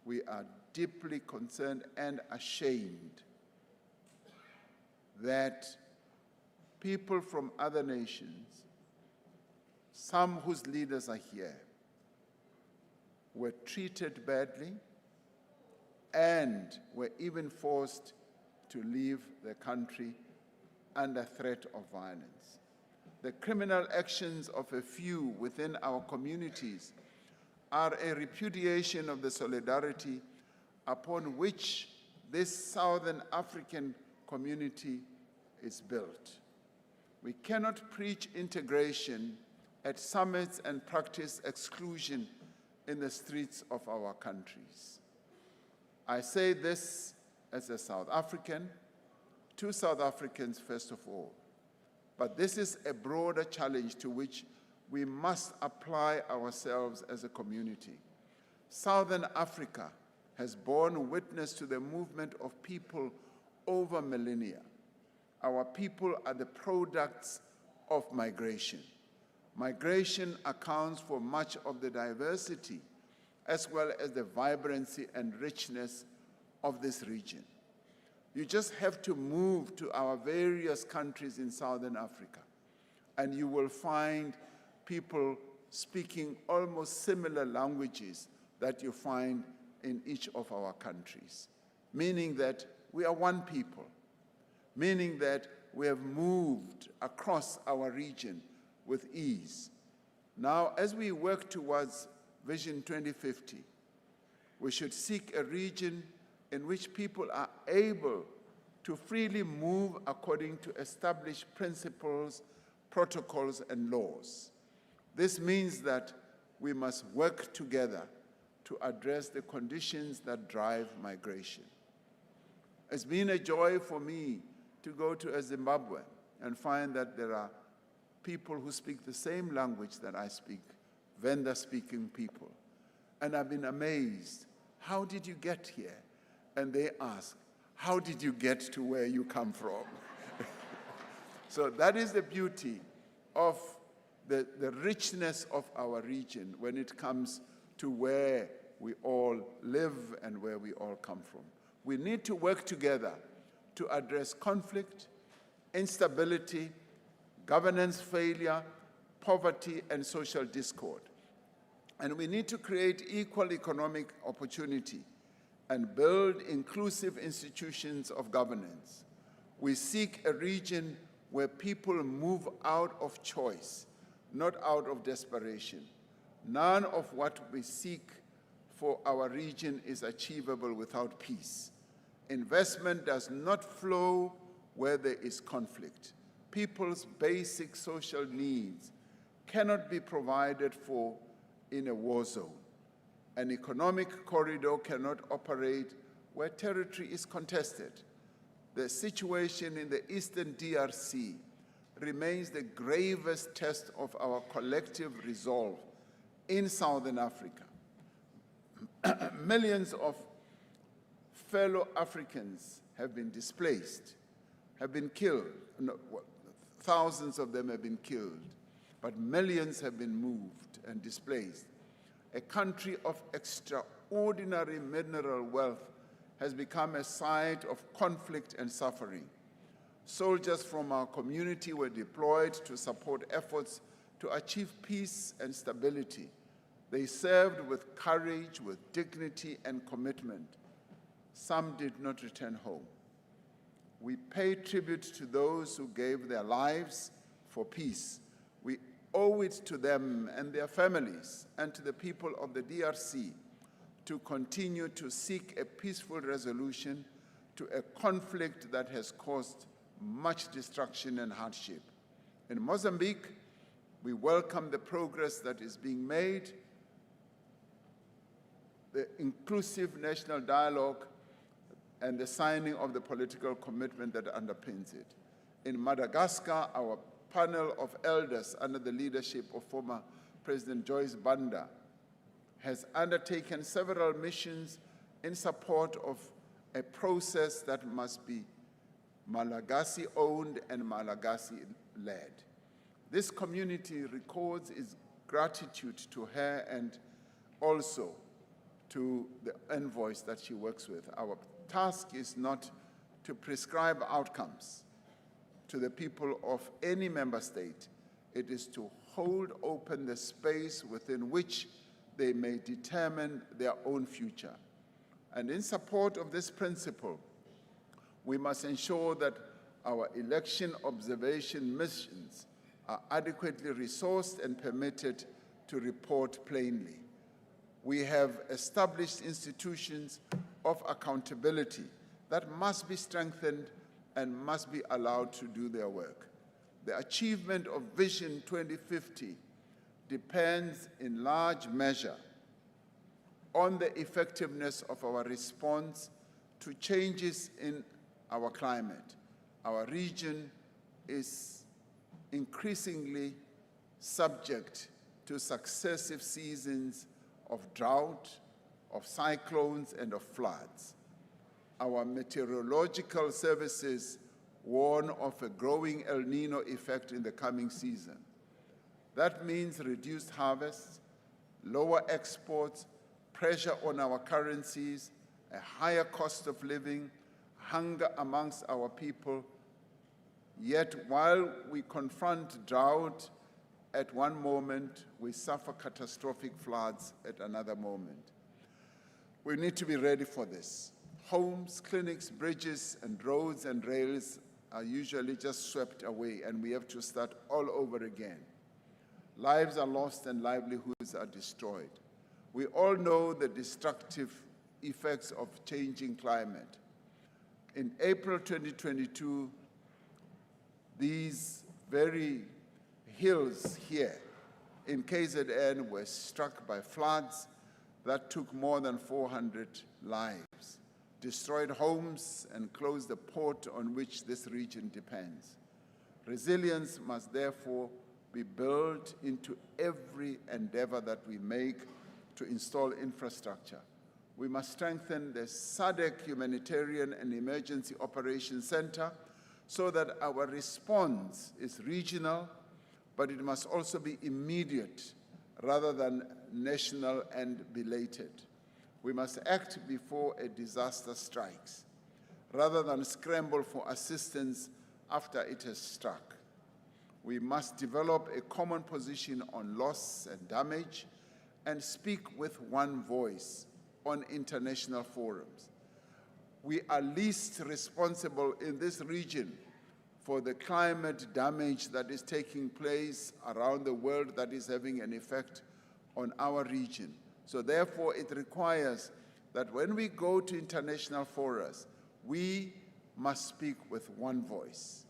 we are deeply concerned and ashamed that people from other nations, some whose leaders are here, were treated badly and were even forced to leave the country under threat of violence. The criminal actions of a few within our communities are a repudiation of the solidarity upon which this Southern African community is built. We cannot preach integration at summits and practice exclusion in the streets of our countries. I say this as a South African, to South Africans first of all, but this is a broader challenge to which we must apply ourselves as a community. Southern Africa has borne witness to the movement of people over millennia. Our people are the products of migration. Migration accounts for much of the diversity as well as the vibrancy and richness of this region. You just have to move to our various countries in Southern Africa, and you will find people speaking almost similar languages that you find in each of our countries, meaning that we are one people, meaning that we have moved across our region with ease. Now, as we work towards Vision 2050, we should seek a region in which people are able to freely move according to established principles, protocols, and laws. This means that we must work together to address the conditions that drive migration. It's been a joy for me to go to Zimbabwe and find that there are people who speak the same language that I speak, Venda-speaking people. And I've been amazed. How did you get here? And they ask, how did you get to where you come from? So that is the beauty of the richness of our region when it comes to where we all live and where we all come from. We need to work together to address conflict, instability, governance failure, poverty, and social discord. And we need to create equal economic opportunity and build inclusive institutions of governance. We seek a region where people move out of choice, not out of desperation. None of what we seek for our region is achievable without peace. Investment does not flow where there is conflict. People's basic social needs cannot be provided for in a war zone. An economic corridor cannot operate where territory is contested. The situation in the Eastern DRC remains the gravest test of our collective resolve in Southern Africa. Millions of fellow Africans have been displaced, have been killed. No, thousands of them have been killed, but millions have been moved and displaced. A country of extraordinary mineral wealth has become a site of conflict and suffering. Soldiers from our community were deployed to support efforts to achieve peace and stability. They served with courage, with dignity and commitment. Some did not return home. We pay tribute to those who gave their lives for peace. We owe it to them and their families and to the people of the DRC to continue to seek a peaceful resolution to a conflict that has caused much destruction and hardship. In Mozambique, we welcome the progress that is being made, the inclusive national dialogue, and the signing of the political commitment that underpins it. In Madagascar, our panel of elders under the leadership of former President Joyce Banda has undertaken several missions in support of a process that must be Malagasy-owned and Malagasy-led. This community records its gratitude to her and also to the envoys that she works with. Our task is not to prescribe outcomes to the people of any member state. It is to hold open the space within which they may determine their own future. And in support of this principle, we must ensure that our election observation missions are adequately resourced and permitted to report plainly. We have established institutions of accountability that must be strengthened and must be allowed to do their work. The achievement of Vision 2050 depends in large measure on the effectiveness of our response to changes in our climate. Our region is increasingly subject to successive seasons of drought, of cyclones, and of floods. Our meteorological services warn of a growing El Nino effect in the coming season. That means reduced harvests, lower exports, pressure on our currencies, a higher cost of living, hunger amongst our people. Yet while we confront drought at one moment, we suffer catastrophic floods at another moment. We need to be ready for this. Homes, clinics, bridges, and roads and rails are usually just swept away, and we have to start all over again. Lives are lost and livelihoods are destroyed. We all know the destructive effects of changing climate. In April 2022, these very hills here in KZN were struck by floods that took more than 400 lives, destroyed homes, and closed the port on which this region depends. Resilience must therefore be built into every endeavor that we make to install infrastructure. We must strengthen the SADC Humanitarian and Emergency Operations Center so that our response is regional, but it must also be immediate rather than national and belated. We must act before a disaster strikes, rather than scramble for assistance after it has struck. We must develop a common position on loss and damage and speak with one voice on international forums. We are least responsible in this region for the climate damage that is taking place around the world that is having an effect on our region. So therefore, it requires that when we go to international forums, we must speak with one voice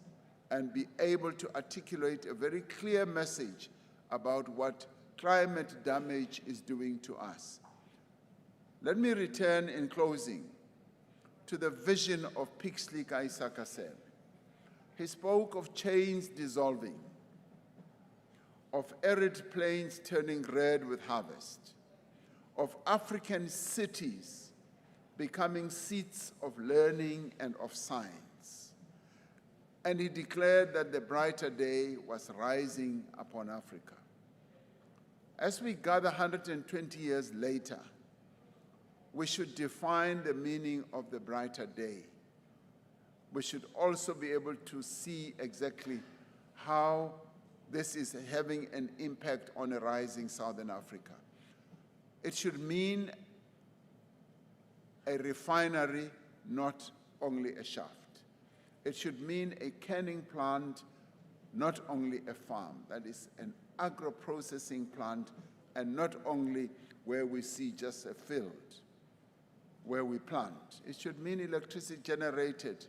and be able to articulate a very clear message about what climate damage is doing to us. Let me return in closing to the vision of Pixley Kaisakasen. He spoke of chains dissolving, of arid plains turning red with harvest, of African cities becoming seats of learning and of science. And he declared that the brighter day was rising upon Africa. As we gather 120 years later, we should define the meaning of the brighter day. We should also be able to see exactly how this is having an impact on a rising Southern Africa. It should mean a refinery, not only a shaft. It should mean a canning plant, not only a farm. That is an agro-processing plant, and not only where we see just a field where we plant. It should mean electricity generated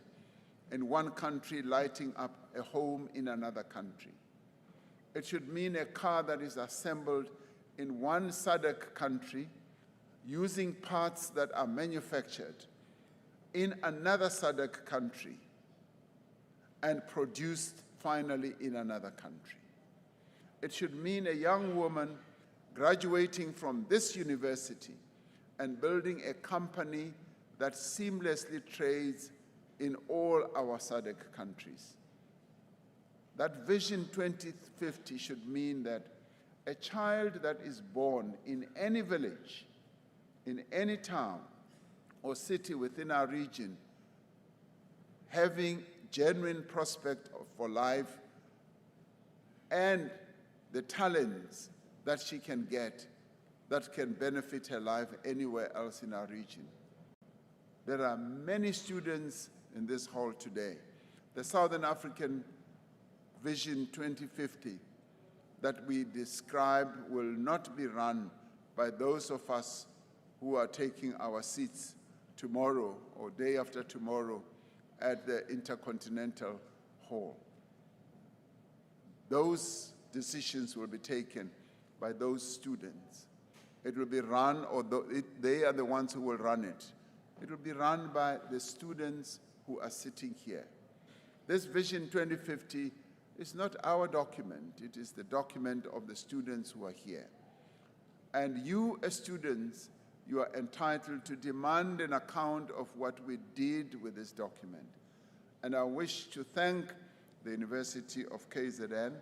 in one country lighting up a home in another country. It should mean a car that is assembled in one SADC country using parts that are manufactured in another SADC country and produced finally in another country. It should mean a young woman graduating from this university and building a company that seamlessly trades in all our SADC countries. That Vision 2050 should mean that a child that is born in any village, in any town or city within our region, having genuine prospect for life and the talents that she can get that can benefit her life anywhere else in our region. There are many students in this hall today. The Southern African Vision 2050 that we describe will not be run by those of us who are taking our seats tomorrow or day after tomorrow at the Intercontinental Hall. Those decisions will be taken by those students. It will be run, or they are the ones who will run it. It will be run by the students who are sitting here. This Vision 2050 is not our document. It is the document of the students who are here. And you, as students, you are entitled to demand an account of what we did with this document. And I wish to thank the University of KZN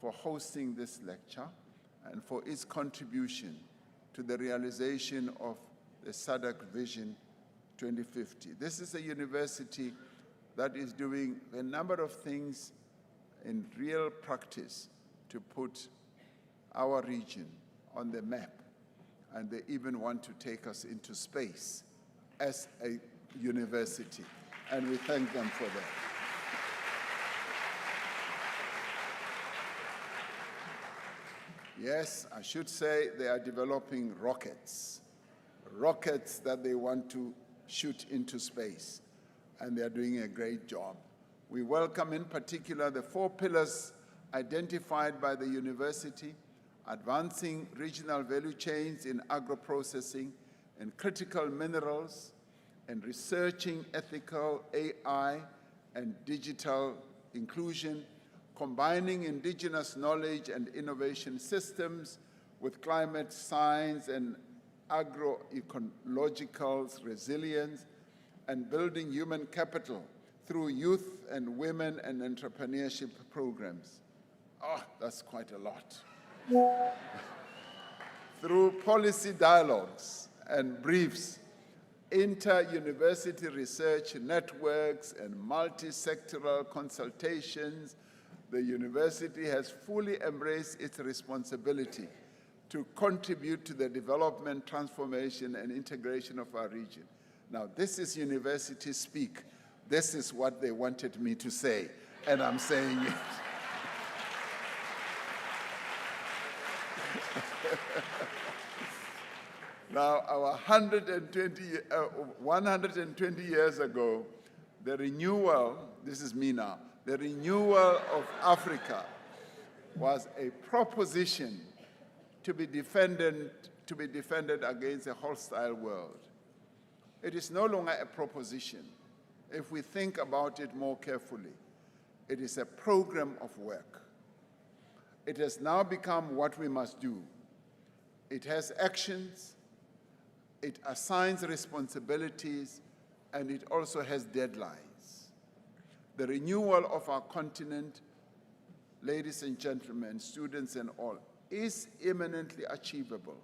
for hosting this lecture and for its contribution to the realization of the SADC Vision 2050. This is a university that is doing a number of things in real practice to put our region on the map. And they even want to take us into space as a university. And we thank them for that. Yes, I should say they are developing rockets that they want to shoot into space, and they are doing a great job. We welcome in particular the 4 pillars identified by the university advancing regional value chains in agro-processing and critical minerals, and researching ethical AI and digital inclusion, combining indigenous knowledge and innovation systems with climate science and agroecological resilience, and building human capital through youth and women and entrepreneurship programs. Oh, that's quite a lot. Through policy dialogues and briefs, inter-university research networks, and multi-sectoral consultations, the university has fully embraced its responsibility to contribute to the development, transformation, and integration of our region. Now, this is university speak. This is what they wanted me to say, and I'm saying it. Now, 120 years ago, the renewal, this is me now, the renewal of Africa was a proposition to be defended against a hostile world. It is no longer a proposition. If we think about it more carefully, it is a program of work. It has now become what we must do. It has actions, it assigns responsibilities, and it also has deadlines. The renewal of our continent, ladies and gentlemen, students and all, is imminently achievable.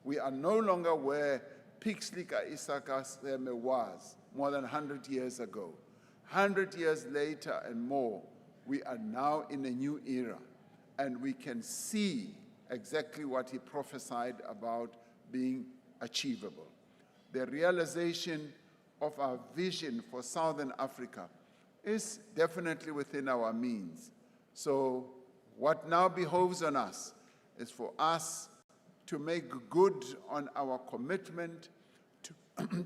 We are no longer where Pixlika Isaka Seme was more than 100 years ago. 100 years later and more, we are now in a new era, and we can see exactly what he prophesied about being achievable. The realization of our vision for Southern Africa is definitely within our means. So what now behoves on us is for us to make good on our commitment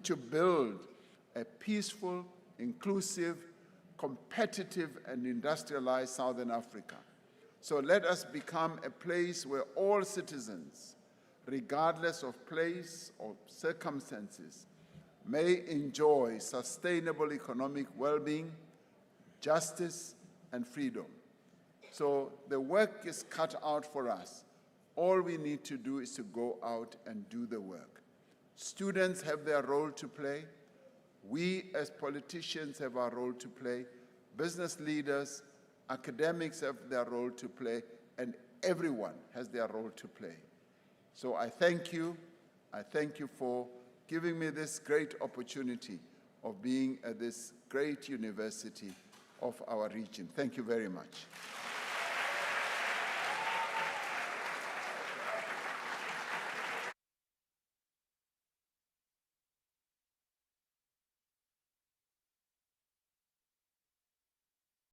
to build a peaceful, inclusive, competitive, and industrialized Southern Africa. So let us become a place where all citizens, regardless of place or circumstances, may enjoy sustainable economic well-being, justice, and freedom. So the work is cut out for us. All we need to do is to go out and do the work. Students have their role to play. We as politicians have our role to play. Business leaders, academics have their role to play, and everyone has their role to play. So I thank you. I thank you for giving me this great opportunity of being at this great university of our region. Thank you very much.